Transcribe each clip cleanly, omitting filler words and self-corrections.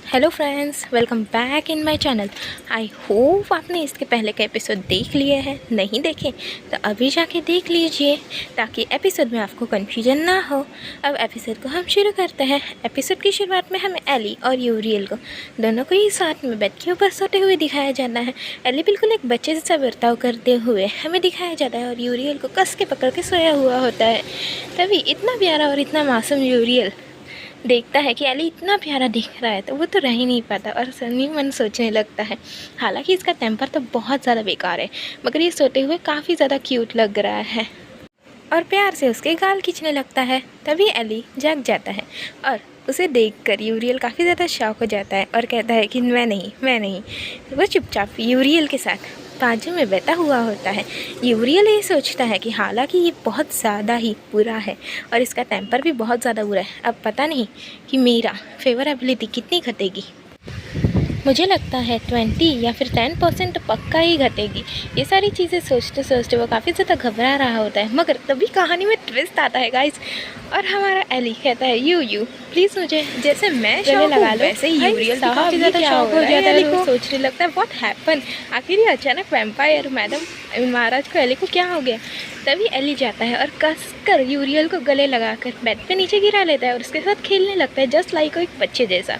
Hello friends, welcome back in my channel. I hope आपने इसके पहले का एपिसोड देख लिए हैं। नहीं देखे तो अभी जाके देख लीजिए ताकि एपिसोड में आपको कन्फ्यूजन ना हो। अब एपिसोड को हम शुरू करते हैं। एपिसोड की शुरुआत में हमें एली और यूरियल को दोनों को ही साथ में बेड के ऊपर सोते हुए दिखाया जाता है। एली बिल्कुल एक बच्चे जैसा बर्ताव करते हुए हमें दिखाया जाता है और यूरियल को कस के पकड़ के सोया हुआ होता है। तभी इतना प्यारा और इतना मासूम यूरियल देखता है कि एली इतना प्यारा दिख रहा है तो वो तो रह ही नहीं पाता और सनी मन सोचने लगता है। हालांकि इसका टेम्पर तो बहुत ज़्यादा बेकार है, मगर ये सोते हुए काफ़ी ज़्यादा क्यूट लग रहा है और प्यार से उसके गाल खींचने लगता है। तभी एली जाग जाता है और उसे देखकर यूरियल काफ़ी ज़्यादा शॉक हो जाता है और कहता है कि मैं नहीं। वो चुपचाप यूरियल के साथ बाजू में बैठा हुआ होता है। यूरियल ये सोचता है कि हालांकि ये बहुत ज़्यादा ही बुरा है और इसका टेम्पर भी बहुत ज़्यादा बुरा है। अब पता नहीं कि मेरा फेवरेबिलिटी कितनी घटेगी। मुझे लगता है 20 या फिर 10% तो पक्का ही घटेगी। ये सारी चीज़ें सोचते सोचते वो काफ़ी ज़्यादा घबरा रहा होता है, मगर तभी कहानी में ट्विस्ट आता है गाइस। और हमारा एली कहता है यू प्लीज़ मुझे जैसे मैं गले लगा लो, वैसे ही यूरियल काफ़ी ज़्यादा शौक हो जाता है। वो सोचने लगता है व्हाट हैपन, आखिर ये अचानक वैम्पायर मैडम महाराज को एली को क्या हो गया। तभी एली जाता है और कसकर यूरियल को गले लगाकर बेड पे नीचे गिरा लेता है और उसके साथ खेलने लगता है जस्ट लाइक एक बच्चे जैसा।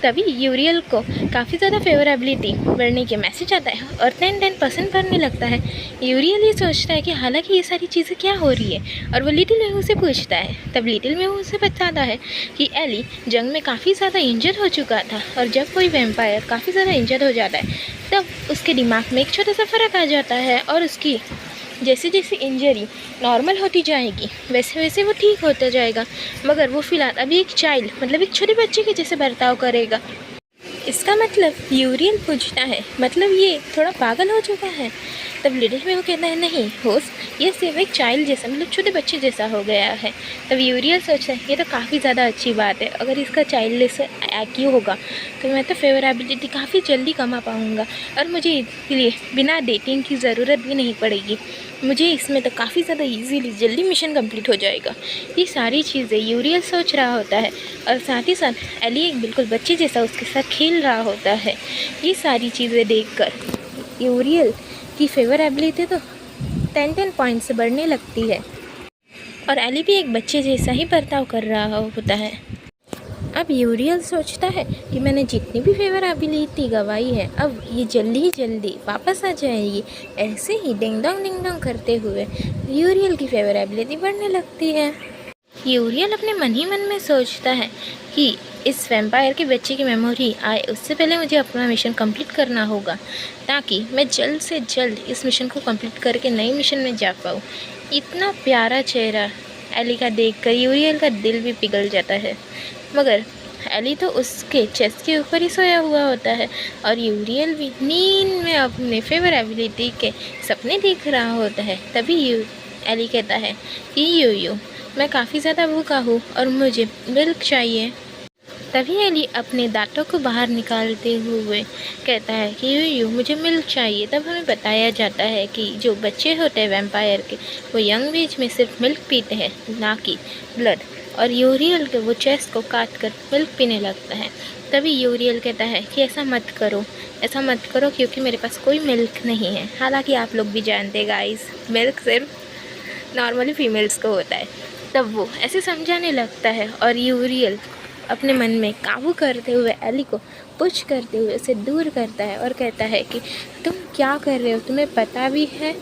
तभी यूरियल को काफ़ी ज़्यादा फेवरेबिलिटी बढ़ने के मैसेज आता है और 10% बढ़ने लगता है। यूरियल ये सोचता है कि हालांकि ये सारी चीज़ें क्या हो रही है और वो लिटिल मेहू से पूछता है। तब लिटिल मेहू उसे बताता है कि एली जंग में काफ़ी ज़्यादा इंजर्ड हो चुका था और जब कोई वैम्पायर काफ़ी ज़्यादा इंजर्ड हो जाता है तब उसके दिमाग में एक छोटा सा फ़र्क आ जाता है और उसकी जैसे जैसे इंजरी नॉर्मल होती जाएगी वैसे वैसे वो ठीक होता जाएगा, मगर वो फ़िलहाल अभी एक चाइल्ड मतलब एक छोटे बच्चे के जैसे बर्ताव करेगा। इसका मतलब यूरियल पूछता है मतलब ये थोड़ा पागल हो चुका है। तब लिटिल में वो कहता है नहीं होस्ट, ये सिर्फ एक चाइल्ड जैसा मतलब छोटे बच्चे जैसा हो गया है। तब यूरियल सोचता है ये तो काफ़ी ज़्यादा अच्छी बात है, अगर इसका चाइल्ड जैसा एक्टिव होगा तो मैं तो फेवरेबिलिटी काफ़ी जल्दी कमा पाऊँगा और मुझे इसलिए बिना डेटिंग की ज़रूरत भी नहीं पड़ेगी। मुझे इसमें तो काफ़ी ज़्यादा इजीली जल्दी मिशन कंप्लीट हो जाएगा। ये सारी चीज़ें यूरियल सोच रहा होता है और साथ ही साथ एली एक बिल्कुल बच्चे जैसा उसके साथ खेल रहा होता है। ये सारी चीज़ें देखकर यूरियल की फेवरेबिलिटी तो 10 पॉइंट से बढ़ने लगती है और एली भी एक बच्चे जैसा ही बर्ताव कर रहा होता है। अब यूरियल सोचता है कि मैंने जितनी भी फेवरेबिलिटी गवाई है अब ये जल्दी वापस आ जाएगी। ऐसे ही डिंग डोंग करते हुए यूरियल की फेवरेबिलिटी बढ़ने लगती है। यूरियल अपने मन ही मन में सोचता है कि इस वैम्पायर के बच्चे की मेमोरी आए उससे पहले मुझे अपना मिशन कंप्लीट करना होगा ताकि मैं जल्द से जल्द इस मिशन को कंप्लीट करके नई मिशन में जा पाऊँ। इतना प्यारा चेहरा एली का देखकर यूरियल का दिल भी पिघल जाता है, मगर एली तो उसके चेस्ट के ऊपर ही सोया हुआ होता है और यूरियल भी नींद में अपने फेवरेबिलिटी के सपने देख रहा होता है। तभी एली कहता है कि यू मैं काफ़ी ज़्यादा भूखा हूँ और मुझे मिल्क चाहिए। तभी एली अपने दांतों को बाहर निकालते हुए कहता है कि यू मुझे मिल्क चाहिए। तब हमें बताया जाता है कि जो बच्चे होते हैं वैम्पायर के वो यंग एज में सिर्फ मिल्क पीते हैं ना कि ब्लड, और यूरियल के वो चेस्ट को काट कर मिल्क पीने लगता है। तभी यूरियल कहता है कि ऐसा मत करो क्योंकि मेरे पास कोई मिल्क नहीं है। हालांकि आप लोग भी जानते गाइस मिल्क सिर्फ नॉर्मली फीमेल्स को होता है। तब वो ऐसे समझाने लगता है और यूरियल अपने मन में काबू करते हुए एली को पुश करते हुए उसे दूर करता है और कहता है कि तुम क्या कर रहे हो, तुम्हें पता भी है।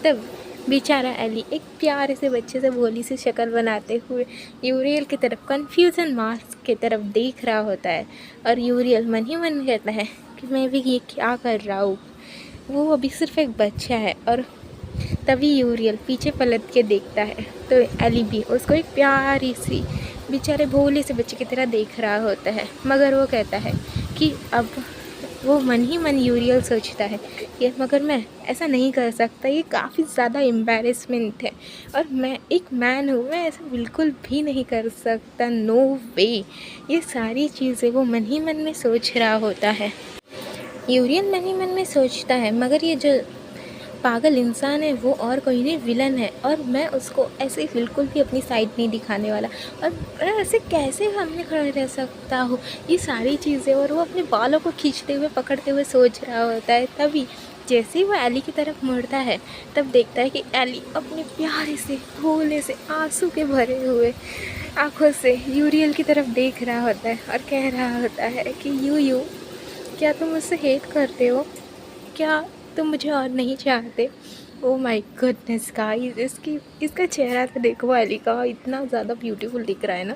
तब बेचारा एली एक प्यारे से बच्चे से भोली सी शक्ल बनाते हुए यूरियल की तरफ कन्फ्यूज़न मार्क्स की तरफ देख रहा होता है और यूरियल मन ही मन कहता है कि मैं भी ये क्या कर रहा हूँ, वो अभी सिर्फ एक बच्चा है। और तभी यूरियल पीछे पलट के देखता है तो एली भी उसको एक प्यारी सी बेचारे भोले से बच्चे की तरह देख रहा होता है, मगर वो कहता है कि अब वो मन ही मन यूरियल सोचता है कि मगर मैं ऐसा नहीं कर सकता, ये काफ़ी ज़्यादा एम्बैरेसमेंट है और मैं एक मैन हूँ, मैं ऐसा बिल्कुल भी नहीं कर सकता, नो वे। ये सारी चीज़ें वो मन ही मन में सोच रहा होता है। यूरियल मन ही मन में सोचता है, मगर ये जो पागल इंसान है वो, और कोई नहीं, विलन है, और मैं उसको ऐसे बिल्कुल भी अपनी साइड नहीं दिखाने वाला। और मैं ऐसे कैसे सामने खड़ा रह सकता हूँ, ये सारी चीज़ें। और वो अपने बालों को खींचते हुए पकड़ते हुए सोच रहा होता है। तभी जैसे ही वो एली की तरफ मुड़ता है, तब देखता है कि एली अपने प्यारे से भोले से आंसू के भरे हुए आँखों से यूरियल की तरफ देख रहा होता है और कह रहा होता है कि यू क्या तुम मुझसे हेट करते हो, क्या तुम मुझे और नहीं चाहते। ओ माय गुडनेस गाइस, इसका चेहरा तो देखो, एली का इतना ज़्यादा ब्यूटीफुल दिख रहा है ना,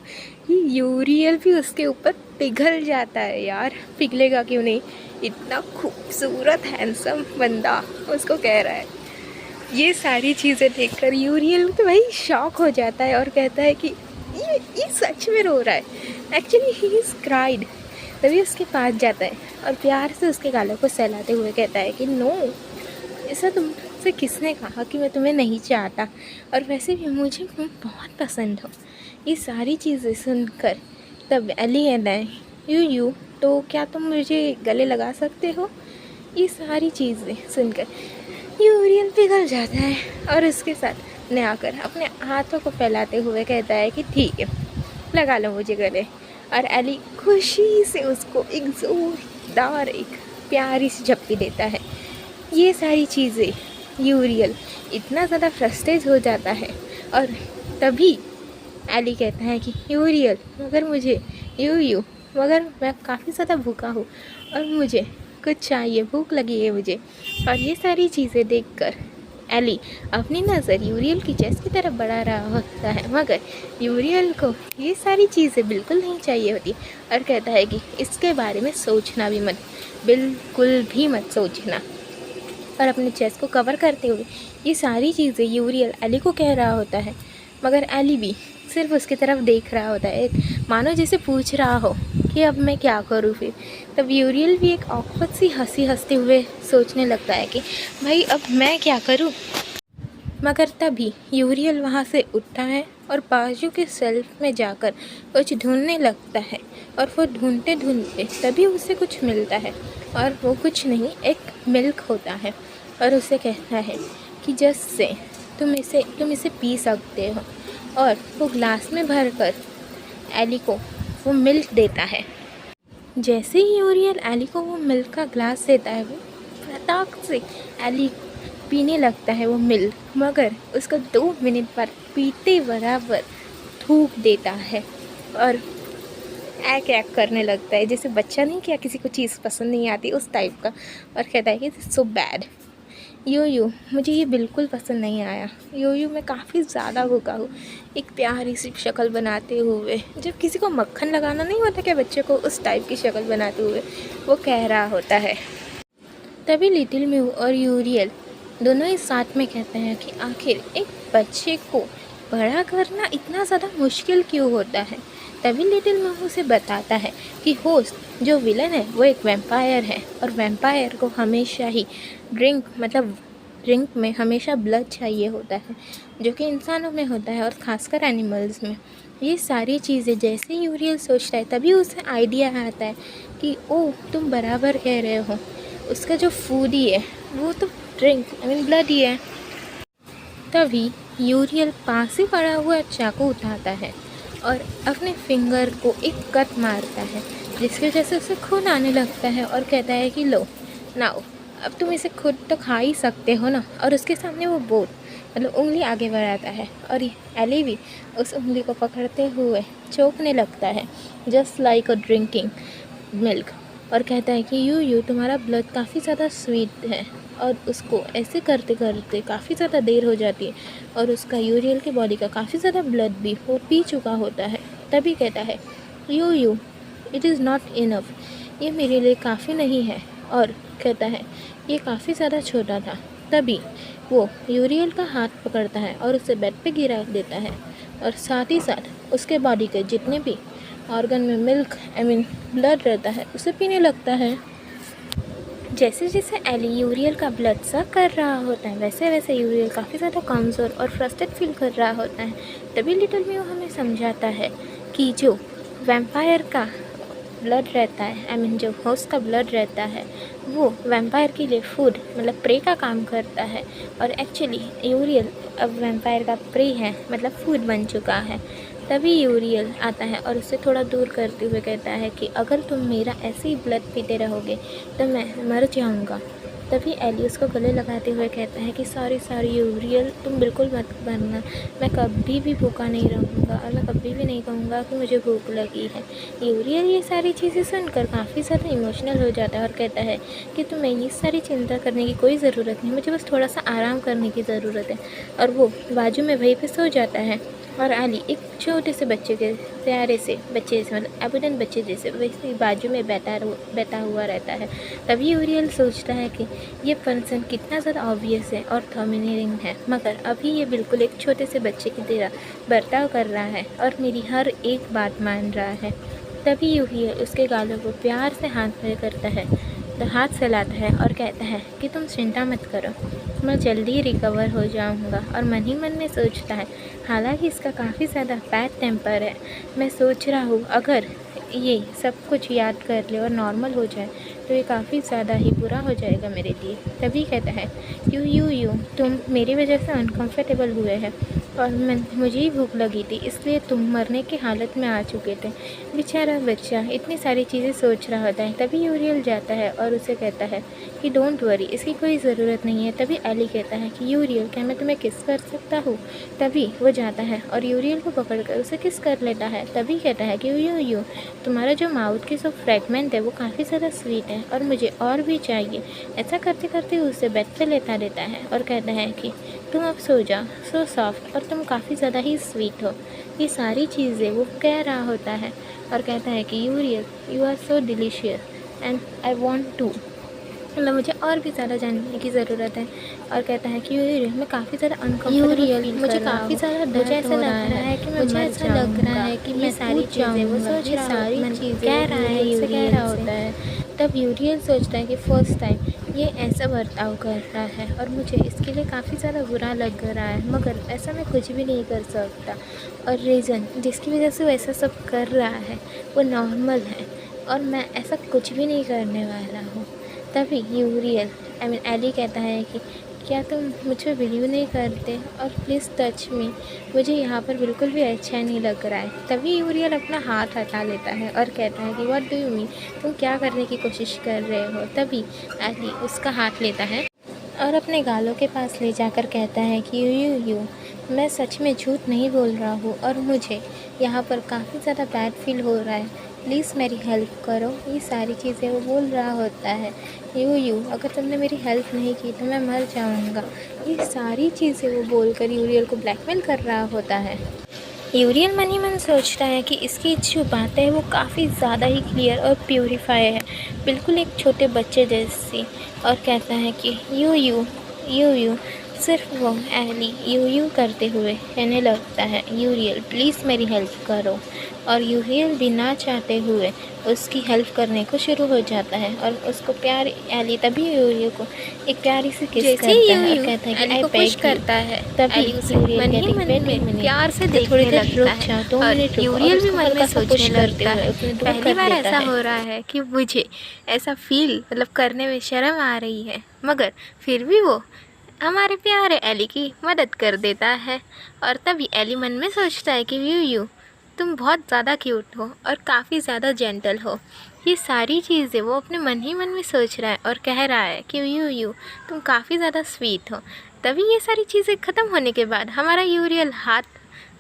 ये यूरियल भी उसके ऊपर पिघल जाता है यार। पिघलेगा क्यों नहीं, इतना खूबसूरत हैंडसम बंदा उसको कह रहा है। ये सारी चीज़ें देखकर यूरियल तो भाई शॉक हो जाता है और कहता है कि ये सच में रो रहा है। Actually he is cried. तभी उसके पास जाता है और प्यार से उसके गालों को सहलाते हुए कहता है कि नो, ऐसा तुमसे किसने कहा कि मैं तुम्हें नहीं चाहता, और वैसे भी मुझे तुम बहुत पसंद हो। ये सारी चीज़ें सुनकर तब एली कहता है यू तो क्या तुम मुझे गले लगा सकते हो। ये सारी चीज़ें सुनकर यूरियल पिघल जाता है और उसके साथ ने आकर अपने हाथों को फैलाते हुए कहता है कि ठीक है, लगा लो मुझे गले। और एली खुशी से उसको एक ज़ोरदार एक प्यारी सी झपकी देता है। ये सारी चीज़ें यूरियल इतना ज़्यादा फ्रस्ट्रेट हो जाता है। और तभी एली कहता है कि यूरियल मगर मुझे यू मगर मैं काफ़ी ज़्यादा भूखा हूँ और मुझे कुछ चाहिए, भूख लगी है मुझे। और ये सारी चीज़ें देखकर एली अपनी नज़र यूरियल की चेस्ट की तरफ बढ़ा रहा होता है, मगर यूरियल को ये सारी चीज़ें बिल्कुल नहीं चाहिए होती और कहता है कि इसके बारे में सोचना भी मत, बिल्कुल भी मत सोचना। और अपने चेस्ट को कवर करते हुए ये सारी चीज़ें यूरियल एली को कह रहा होता है, मगर एली भी सिर्फ उसकी तरफ देख रहा होता है, मानो जैसे पूछ रहा हो कि अब मैं क्या करूँ फिर। तब यूरियल भी एक औखत सी हंसी हंसते हुए सोचने लगता है कि भाई अब मैं क्या करूँ। मगर तभी यूरियल वहाँ से उठता है और बाजू के सेल्फ में जाकर कुछ ढूंढने लगता है। और वो ढूंढते ढूंढते तभी उसे कुछ मिलता है, और वो कुछ नहीं, एक मिल्क होता है। और उसे कहता है कि जैसे तुम इसे पी सकते हो। और वो ग्लास में भरकर एली को वो मिल्क देता है। जैसे ही यूरियल एली को वो मिल्क का ग्लास देता है, वो फटाक से एली पीने लगता है वो मिल्क, मगर उसको 2 मिनट पर पीते बराबर थूक देता है और ऐक करने लगता है, जैसे बच्चा नहीं क्या किसी को चीज़ पसंद नहीं आती उस टाइप का। और कहता है कि सो बैड यू मुझे ये बिल्कुल पसंद नहीं आया। यू मैं काफ़ी ज़्यादा भूखा हूँ। एक प्यारी सी शक्ल बनाते हुए, जब किसी को मक्खन लगाना नहीं होता क्या बच्चे को, उस टाइप की शक्ल बनाते हुए वो कह रहा होता है। तभी लिटिल म्यू और यूरियल दोनों ही साथ में कहते हैं कि आखिर एक बच्चे को बड़ा करना इतना ज़्यादा मुश्किल क्यों होता है। तभी लिटिल म्यू उसे बताता है कि होस्ट जो विलन है वो एक वैम्पायर है, और वैम्पायर को हमेशा ही ड्रिंक में हमेशा ब्लड चाहिए होता है, जो कि इंसानों में होता है और ख़ासकर एनिमल्स में। ये सारी चीज़ें जैसे यूरियल सोचता है, तभी उसे आइडिया आता है कि ओह तुम बराबर कह रहे हो, उसका जो फूड ही है वो तो ब्लड ही है। तभी यूरियल पास ही पड़ा हुआ चाकू उठाता है और अपने फिंगर को एक कट मारता है, जिसकी वजह से उसे खून आने लगता है और कहता है कि लो नाओ, अब तुम इसे खुद तो खा ही सकते हो ना। और उसके सामने वो उंगली आगे बढ़ाता है और एली भी उस उंगली को पकड़ते हुए चौंकने लगता है, just like a drinking milk. और कहता है कि यू तुम्हारा ब्लड काफ़ी ज़्यादा स्वीट है। और उसको ऐसे करते करते काफ़ी ज़्यादा देर हो जाती है और उसका यूरियल की बॉडी का काफ़ी ज़्यादा ब्लड भी वो पी चुका होता है। तभी कहता है you it is not enough, ये मेरे लिए काफ़ी नहीं है। और कहता है ये काफ़ी ज़्यादा छोटा था। तभी वो यूरियल का हाथ पकड़ता है और उसे बेड पे गिरा देता है, और साथ ही साथ उसके बॉडी के जितने भी ऑर्गन में ब्लड रहता है उसे पीने लगता है। जैसे जैसे एली यूरियल का ब्लड सक कर रहा होता है, वैसे वैसे यूरियल काफ़ी ज़्यादा कमज़ोर और फ्रस्ट्रेट फील कर रहा होता है। तभी लिटिल म्यू हमें समझाता है कि जो वैम्पायर का ब्लड रहता है, आई मीन जो होस्ट का ब्लड रहता है, वो वैम्पायर के लिए फूड मतलब प्रे का काम करता है। और एक्चुअली यूरियल अब वैम्पायर का प्रे है, मतलब फूड बन चुका है। तभी यूरियल आता है और उसे थोड़ा दूर करते हुए कहता है कि अगर तुम मेरा ऐसे ही ब्लड पीते रहोगे तो मैं मर जाऊंगा। तभी एली उसको गले लगाते हुए कहता है कि सॉरी यूरियल, तुम बिल्कुल मत मरना, मैं कभी भी भूखा नहीं रहूँगा और मैं कभी भी नहीं कहूँगा कि मुझे भूख लगी है। यूरियल ये सारी चीज़ें सुनकर काफ़ी ज़्यादा इमोशनल हो जाता है और कहता है कि तुम्हें ये सारी चिंता करने की कोई ज़रूरत नहीं, मुझे बस थोड़ा सा आराम करने की ज़रूरत है। और वो बाजू में वहीं पे सो जाता है। और एली एक छोटे से बच्चे के प्यारे से बच्चे जैसे, मतलब एविडेंट बच्चे जैसे वैसे ही बाजू में बैठा हुआ रहता है। तभी यूरियल सोचता है कि ये पर्सन कितना ज़्यादा ऑब्वियस है और डोमिनेटिंग है, मगर अभी ये बिल्कुल एक छोटे से बच्चे की तरह बर्ताव कर रहा है और मेरी हर एक बात मान रहा है। तभी यूरियल उसके गालों को प्यार से हाथ में करता है, तो हाथ चलाता है और कहता है कि तुम चिंता मत करो, मैं जल्दी रिकवर हो जाऊंगा। और मन ही मन में सोचता है, हालांकि इसका काफ़ी ज़्यादा बैड टेम्पर है, मैं सोच रहा हूँ अगर ये सब कुछ याद कर ले और नॉर्मल हो जाए तो ये काफ़ी ज़्यादा ही बुरा हो जाएगा मेरे लिए। तभी कहता है यू तुम मेरी वजह से अनकंफर्टेबल हुए हैं और मुझे ही भूख लगी थी, इसलिए तुम मरने की हालत में आ चुके थे। बेचारा बच्चा इतनी सारी चीज़ें सोच रहा होता है। तभी यूरियल जाता है और उसे कहता है कि डोंट वरी, इसकी कोई ज़रूरत नहीं है। तभी एली कहता है कि यूरियल, क्या मैं तुम्हें किस कर सकता हूँ। तभी वो जाता है और यूरियल को पकड़कर उसे किस कर लेता है। तभी कहता है कि यू तुम्हारा जो माउथ की जो फ्रेगमेंट है वो काफ़ी ज़्यादा स्वीट है और मुझे और भी चाहिए। ऐसा करते करते उसे बेड पे लेटा देता है और कहता है कि तुम अब सो जाओ, सो सॉफ्ट, और तुम काफ़ी ज़्यादा ही स्वीट हो। ये सारी चीज़ें वो कह रहा होता है और कहता है कि Uriel, you are so delicious and I want to, मतलब मुझे और भी ज़्यादा जानने की ज़रूरत है। और कहता है कि यूरियल, मैं काफ़ी ज़्यादा अनकंफर्टेबल, मुझे काफ़ी ज़्यादा मुझे ऐसा लग रहा है कि मुझे ऐसा लग रहा है कि मैं सारी चीज़ें वो सोच रहा सारी चीज़ें कह रहा है, यूरियल कह रहा होता है। तब यूरियल सोचता है कि फर्स्ट टाइम ये ऐसा बर्ताव कर रहा है और मुझे इसके लिए काफ़ी ज़्यादा बुरा लग रहा है, मगर ऐसा मैं कुछ भी नहीं कर सकता। और रीज़न जिसकी वजह से वो ऐसा सब कर रहा है वो नॉर्मल है और मैं ऐसा कुछ भी नहीं करने वाला हूँ। तभी यूरियल आई मीन एली कहता है कि क्या तुम मुझे बिलीव नहीं करते और प्लीज़ टच मी, मुझे यहाँ पर बिल्कुल भी अच्छा नहीं लग रहा है। तभी यूरियल अपना हाथ हटा लेता है और कहता है कि व्हाट डू यू मीन, तुम क्या करने की कोशिश कर रहे हो। तभी एली उसका हाथ लेता है और अपने गालों के पास ले जाकर कहता है कि यू मैं सच में झूठ नहीं बोल रहा हूँ और मुझे यहाँ पर काफ़ी ज़्यादा बैड फील हो रहा है, प्लीज़ मेरी हेल्प करो। ये सारी चीज़ें वो बोल रहा होता है। यू अगर तुमने मेरी हेल्प नहीं की तो मैं मर जाऊँगा। ये सारी चीज़ें वो बोलकर यूरियल को ब्लैकमेल कर रहा होता है। यूरियल मन ही मन सोचता है कि इसकी जो बात है वो काफ़ी ज़्यादा ही क्लियर और प्योरीफाई है, बिल्कुल एक छोटे बच्चे जैसी। और कहता है कि यू सिर्फ वो एली यू करते हुए कहने लगता है, यूरियल प्लीज़ मेरी हेल्प करो। और यूरियल बिना चाहते हुए उसकी हेल्प करने को शुरू हो जाता है और उसको प्यार एली तभी यूरियल को एक प्यारी सी किस करता है और कहता है कि आई बेग करता है। तभी यूरियल कहती है प्यार से देखने लगता है और यूरियल भी मन में सोचने लगता है, पहली बार ऐसा हो रहा है कि मुझे ऐसा फील मतलब करने में शर्म आ रही है, मगर फिर भी वो हमारे प्यारे एली की मदद कर देता है। और तभी एली मन में सोचता है कि यू तुम बहुत ज़्यादा क्यूट हो और काफ़ी ज़्यादा जेंटल हो। ये सारी चीज़ें वो अपने मन ही मन में सोच रहा है और कह रहा है कि यू तुम काफ़ी ज़्यादा स्वीट हो। तभी ये सारी चीज़ें ख़त्म होने के बाद हमारा यूरियल हाथ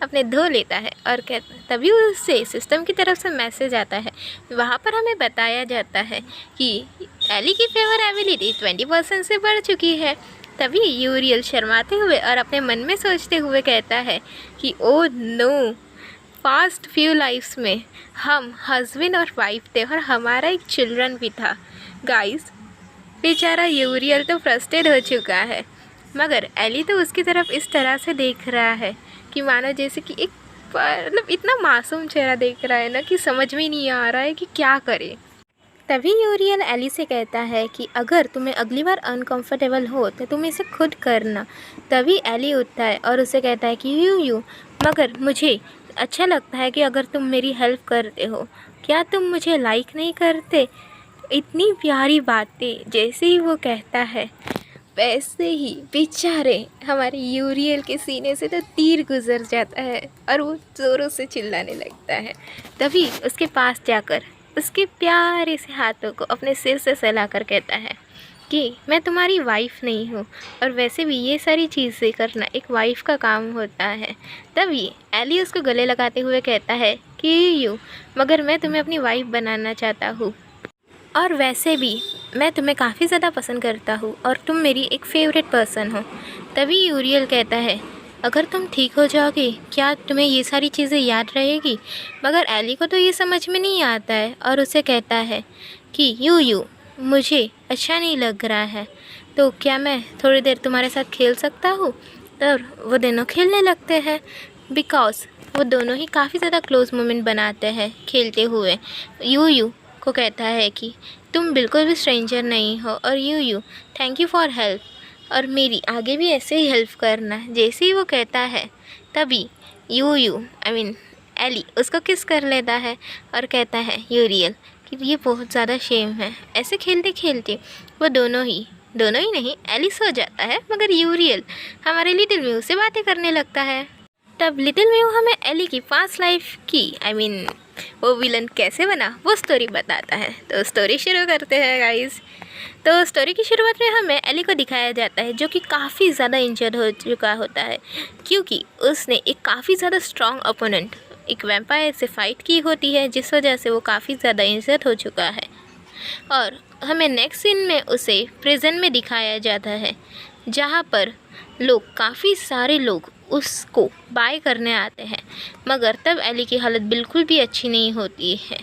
अपने धो लेता है और तभी उससे सिस्टम की तरफ से मैसेज आता है। वहाँ पर हमें बताया जाता है कि एली की फेवर एबिलिटी 20% से बढ़ चुकी है। तभी यूरियल शर्माते हुए और अपने मन में सोचते हुए कहता है कि oh no, past few lifes में हम हस्बैंड और वाइफ थे और हमारा एक चिल्ड्रन भी था। गाइस, बेचारा यूरियल तो फ्रस्ट्रेट हो चुका है, मगर एली तो उसकी तरफ इस तरह से देख रहा है कि मानो जैसे कि एक मतलब इतना मासूम चेहरा देख रहा है ना कि समझ में नहीं आ रहा है कि क्या करे। तभी यूरियल एली से कहता है कि अगर तुम्हें अगली बार अनकंफर्टेबल हो तो तुम इसे खुद करना। तभी एली उठता है और उसे कहता है कि यू मगर मुझे अच्छा लगता है कि अगर तुम मेरी हेल्प करते हो, क्या तुम मुझे लाइक नहीं करते? इतनी प्यारी बातें जैसे ही वो कहता है वैसे ही बेचारे हमारे यूरियल के सीने से तो तीर गुजर जाता है और वो ज़ोरों से चिल्लाने लगता है। तभी उसके पास जाकर उसके प्यारे से हाथों को अपने सिर से सहलाकर कहता है कि मैं तुम्हारी वाइफ़ नहीं हूँ, और वैसे भी ये सारी चीज़ें करना एक वाइफ़ का काम होता है। तभी एली उसको गले लगाते हुए कहता है कि मगर मैं तुम्हें अपनी वाइफ़ बनाना चाहता हूँ, और वैसे भी मैं तुम्हें काफ़ी ज़्यादा पसंद करता हूँ और तुम मेरी एक फ़ेवरेट पर्सन हो। तभी यूरियल कहता है अगर तुम ठीक हो जाओगे क्या तुम्हें ये सारी चीज़ें याद रहेगी? मगर एली को तो ये समझ में नहीं आता है और उसे कहता है कि मुझे अच्छा नहीं लग रहा है, तो क्या मैं थोड़ी देर तुम्हारे साथ खेल सकता हूँ? तो वो दोनों खेलने लगते हैं बिकॉज़ वो दोनों ही काफ़ी ज़्यादा क्लोज़ मोमेंट बनाते हैं खेलते हुए। यू को कहता है कि तुम बिल्कुल भी स्ट्रेंजर नहीं हो, और थैंक यू फॉर हेल्प, और मेरी आगे भी ऐसे ही हेल्प करना। जैसे ही वो कहता है तभी एली उसको किस कर लेता है और कहता है यूरियल कि ये बहुत ज़्यादा शेम है। ऐसे खेलते खेलते वो दोनों ही नहीं, एली सो जाता है, मगर यूरियल हमारे लिटिल म्यू से बातें करने लगता है। तब लिटिल म्यू हमें एली की पास्ट लाइफ की वो विलन कैसे बना वो स्टोरी बताता है। तो स्टोरी शुरू करते हैं गाइस। तो स्टोरी की शुरुआत में हमें एली को दिखाया जाता है जो कि काफ़ी ज़्यादा इंजर्ड हो चुका होता है, क्योंकि उसने एक काफ़ी ज़्यादा स्ट्रॉन्ग ओपोनेंट एक वैम्पायर से फाइट की होती है, जिस वजह से वो काफ़ी ज़्यादा इंजर्ड हो चुका है। और हमें नेक्स्ट सीन में उसे प्रिजन में दिखाया जाता है, जहाँ पर काफ़ी सारे लोग उसको बाय करने आते हैं। मगर तब एली की हालत बिल्कुल भी अच्छी नहीं होती है,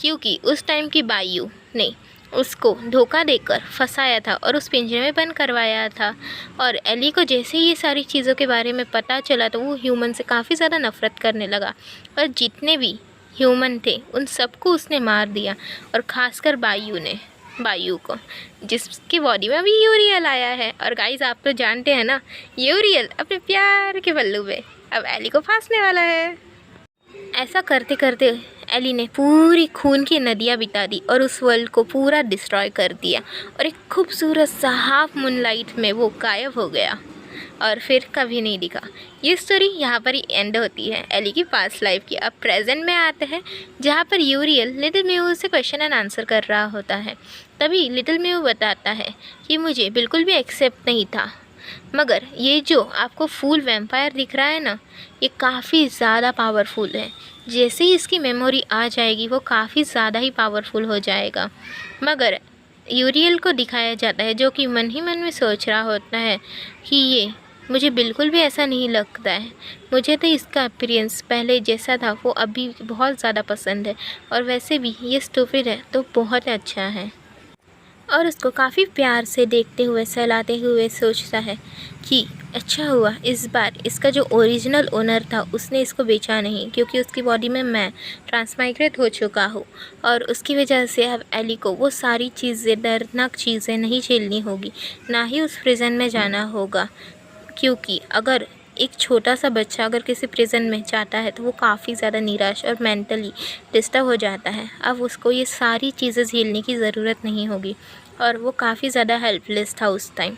क्योंकि उस टाइम की बायू ने उसको धोखा देकर फंसाया था और उस पिंजरे में बंद करवाया था। और एली को जैसे ही ये सारी चीज़ों के बारे में पता चला तो वो ह्यूमन से काफ़ी ज़्यादा नफ़रत करने लगा, और जितने भी ह्यूमन थे उन सबको उसने मार दिया, और ख़ासकर बायू को, जिसकी बॉडी में अभी यूरियल आया है। और गाइस आप तो जानते हैं ना, यूरियल अपने प्यार के बल्लू पे अब एली को फांसने वाला है। ऐसा करते करते एली ने पूरी खून की नदियाँ बिता दी और उस वर्ल्ड को पूरा डिस्ट्रॉय कर दिया, और एक खूबसूरत सा हाफ मूनलाइट में वो गायब हो गया और फिर कभी नहीं दिखा। ये स्टोरी यहाँ पर ही एंड होती है एली की पास्ट लाइफ की। अब प्रेजेंट में आते हैं, जहाँ पर यूरियल लिटिल म्यू से क्वेश्चन एंड आंसर कर रहा होता है। तभी लिटिल म्यू बताता है कि मुझे बिल्कुल भी एक्सेप्ट नहीं था, मगर ये जो आपको फूल वैम्पायर दिख रहा है ना, ये काफ़ी ज़्यादा पावरफुल है। जैसे ही इसकी मेमोरी आ जाएगी वो काफ़ी ज़्यादा ही पावरफुल हो जाएगा। मगर यूरियल को दिखाया जाता है जो कि मन ही मन में सोच रहा होता है कि ये मुझे बिल्कुल भी ऐसा नहीं लगता है, मुझे तो इसका अपीयरेंस पहले जैसा था वो अभी बहुत ज़्यादा पसंद है, और वैसे भी ये स्टूपिड है तो बहुत अच्छा है। और उसको काफ़ी प्यार से देखते हुए सहलाते हुए सोचता है कि अच्छा हुआ इस बार इसका जो ओरिजिनल ओनर था उसने इसको बेचा नहीं, क्योंकि उसकी बॉडी में मैं ट्रांसमाइग्रेट हो चुका हूँ, और उसकी वजह से अब एली को वो सारी चीज़ें, दर्दनाक चीज़ें नहीं झेलनी होगी, ना ही उस प्रिजन में जाना होगा। क्योंकि अगर एक छोटा सा बच्चा अगर किसी प्रिजन में जाता है तो वो काफ़ी ज़्यादा निराश और मेंटली डिस्टर्ब हो जाता है। अब उसको ये सारी चीज़ें झेलने की ज़रूरत नहीं होगी, और वो काफ़ी ज़्यादा हेल्पलेस था उस टाइम।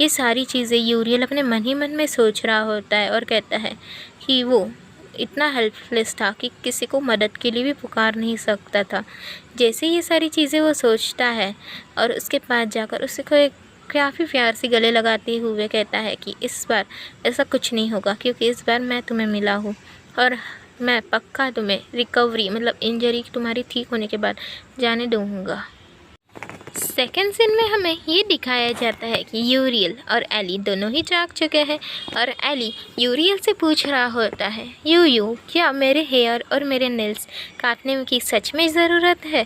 ये सारी चीज़ें यूरियल अपने मन ही मन में सोच रहा होता है और कहता है कि वो इतना हेल्पलेस था कि किसी को मदद के लिए भी पुकार नहीं सकता था। जैसे ये सारी चीज़ें वो सोचता है, और उसके पास जाकर उसको एक काफ़ी प्यार से गले लगाते हुए कहता है कि इस बार ऐसा कुछ नहीं होगा, क्योंकि इस बार मैं तुम्हें मिला हूँ, और मैं पक्का तुम्हें रिकवरी इंजरी तुम्हारी ठीक होने के बाद जाने दूँगा। सेकेंड सीन में हमें ये दिखाया जाता है कि यूरियल और एली दोनों ही जाग चुके हैं, और एली यूरियल से पूछ रहा होता है क्या मेरे हेयर और मेरे नेल्स काटने की सच में ज़रूरत है?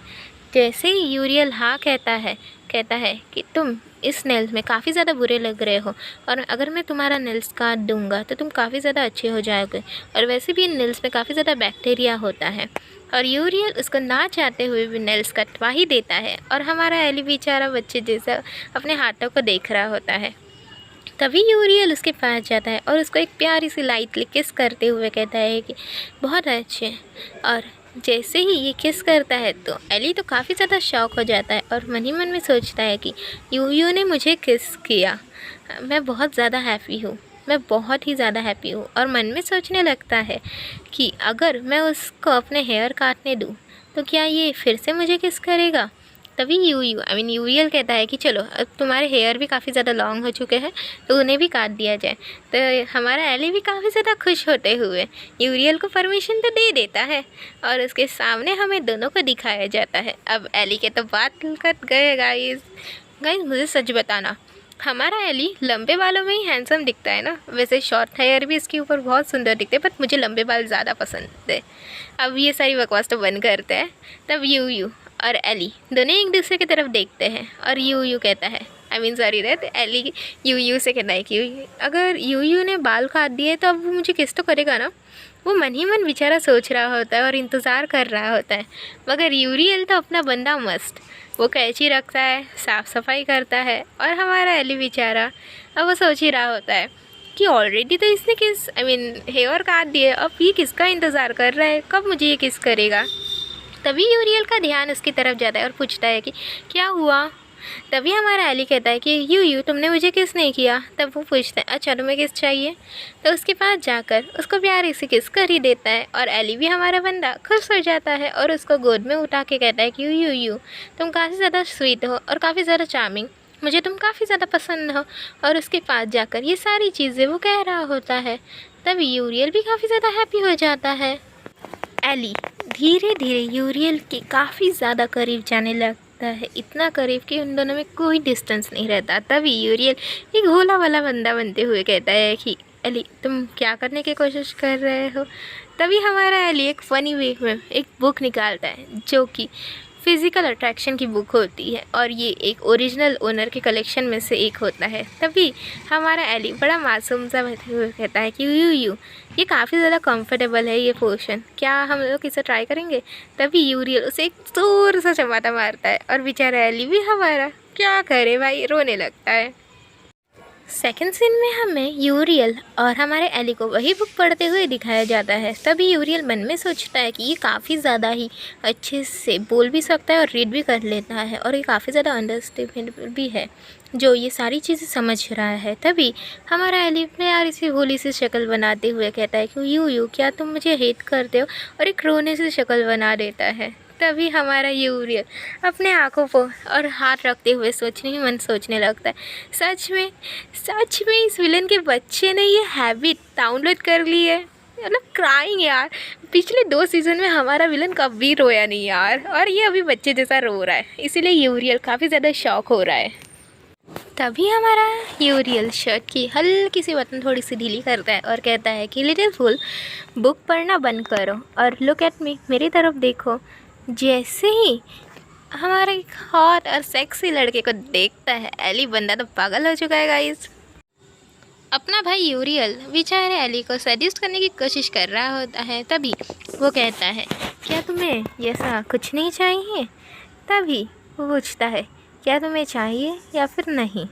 जैसे ही यूरियल हाँ कहता है कि तुम इस नेल्स में काफ़ी ज़्यादा बुरे लग रहे हो, और अगर मैं तुम्हारा नेल्स काट दूंगा तो तुम काफ़ी ज़्यादा अच्छे हो जाओगे, और वैसे भी इन नेल्स में काफ़ी ज़्यादा बैक्टीरिया होता है। और यूरियल उसको ना चाहते हुए भी नेल्स कटवा ही देता है, और हमारा एली बेचारा बच्चे जैसा अपने हाथों को देख रहा होता है। तभी यूरियल उसके पास जाता है और उसको एक प्यारी सी लाइटली किस करते हुए कहता है कि बहुत अच्छे, और जैसे ही ये किस करता है तो एली तो काफ़ी ज़्यादा शॉक हो जाता है और मन ही मन में सोचता है कि यूयू ने मुझे किस किया, मैं बहुत ज़्यादा हैप्पी हूँ, मैं बहुत ही ज़्यादा हैप्पी हूँ। और मन में सोचने लगता है कि अगर मैं उसको अपने हेयर काटने दूँ तो क्या ये फिर से मुझे किस करेगा। तभी यूरियल कहता है कि चलो अब तुम्हारे हेयर भी काफ़ी ज़्यादा लॉन्ग हो चुके हैं तो उन्हें भी काट दिया जाए। तो हमारा एली भी काफ़ी ज़्यादा खुश होते हुए यूरियल को परमिशन तो दे देता है और उसके सामने हमें दोनों को दिखाया जाता है। अब एली के तो बात कट गए गाइस। मुझे सच बताना, हमारा एली लंबे बालों में ही हैंडसम दिखता है ना। वैसे शॉर्ट हेयर भी इसके ऊपर बहुत सुंदर दिखते हैं, बट मुझे लंबे बाल ज़्यादा पसंद है। अब ये सारी बकवास तो बंद करते हैं। तब यू और एली दोनों एक दूसरे की तरफ देखते हैं और यू कहता है, एली यू से कहता है कि अगर यू ने बाल काट दिए तो अब वो मुझे किस तो करेगा ना। वो मन ही मन बेचारा सोच रहा होता है और इंतज़ार कर रहा होता है। मगर यूरियल तो अपना बंदा मस्त, वो कैंची रखता है, साफ़ सफाई करता है और हमारा एली बेचारा अब वो सोच ही रहा होता है कि ऑलरेडी तो इसने हेयर काट दिए, अब ये किसका इंतज़ार कर रहा है, कब मुझे ये किस करेगा। तभी यूरियल का ध्यान उसकी तरफ जाता है और पूछता है कि क्या हुआ। तभी हमारा एली कहता है कि यू तुमने मुझे किस नहीं किया। तब वो पूछता है अच्छा तुम्हें किस चाहिए, तो उसके पास जाकर उसको प्यारे से किस कर ही देता है और एली भी हमारा बंदा खुश हो जाता है और उसको गोद में उठा के कहता है कि यू तुम काफ़ी ज़्यादा स्वीट हो और काफ़ी ज़्यादा चार्मिंग, मुझे तुम काफ़ी ज़्यादा पसंद हो। और उसके पास जाकर ये सारी चीज़ें वो कह रहा होता है। तब यूरियल भी काफ़ी ज़्यादा हैप्पी हो जाता है। एली धीरे धीरे यूरियल के काफ़ी ज़्यादा करीब जाने लगता है, इतना करीब कि उन दोनों में कोई डिस्टेंस नहीं रहता। तभी यूरियल एक भोला वाला बंदा बनते हुए कहता है कि एली तुम क्या करने की कोशिश कर रहे हो। तभी हमारा एली एक फ़नी वे में एक बुक निकालता है जो कि फ़िज़िकल अट्रैक्शन की बुक होती है और ये एक ओरिजिनल ओनर के कलेक्शन में से एक होता है। तभी हमारा एली बड़ा मासूम सा बैठे हुए कहता है कि यू ये काफ़ी ज़्यादा कंफर्टेबल है ये पोर्शन, क्या हम लोग इसे ट्राई करेंगे। तभी यूरियल उसे एक जोर सा चमाटा मारता है और बेचारा एली भी हमारा क्या करे भाई, रोने लगता है। सेकंड सीन में हमें यूरियल और हमारे एली को वही बुक पढ़ते हुए दिखाया जाता है। तभी यूरियल मन में सोचता है कि ये काफ़ी ज़्यादा ही अच्छे से बोल भी सकता है और रीड भी कर लेता है और ये काफ़ी ज़्यादा अंडरस्टैंडेबल भी है जो ये सारी चीज़ें समझ रहा है। तभी हमारा एली प्यारी सी भोली सी शक्ल बनाते हुए कहता है कि यू क्या तुम मुझे हेट करते हो, और एक रोने सी शक्ल बना देता है। तभी हमारा यूरियल अपने आँखों पर और हाथ रखते हुए सोचने लगता है सच में इस विलन के बच्चे ने ये हैबिट डाउनलोड कर ली है। मतलब क्राइंग यार, पिछले 2 सीज़न में हमारा विलन कभी रोया नहीं यार, और ये अभी बच्चे जैसा रो रहा है, इसीलिए यूरियल काफ़ी ज़्यादा शॉक हो रहा है। तभी हमारा यूरियल शर्ट की हल्की सी बटन थोड़ी सी ढीली करता है और कहता है कि लिटिल फूल बुक पढ़ना बंद करो और लुक एट मी, मेरी तरफ देखो। जैसे ही हमारे हॉट और सेक्सी लड़के को देखता है एली बंदा तो पागल हो चुका है गाइस। अपना भाई यूरियल बेचारे एली को सजेस्ट करने की कोशिश कर रहा होता है। तभी वो कहता है क्या तुम्हें ऐसा कुछ नहीं चाहिए। तभी वो पूछता है क्या तुम्हें चाहिए या फिर नहीं।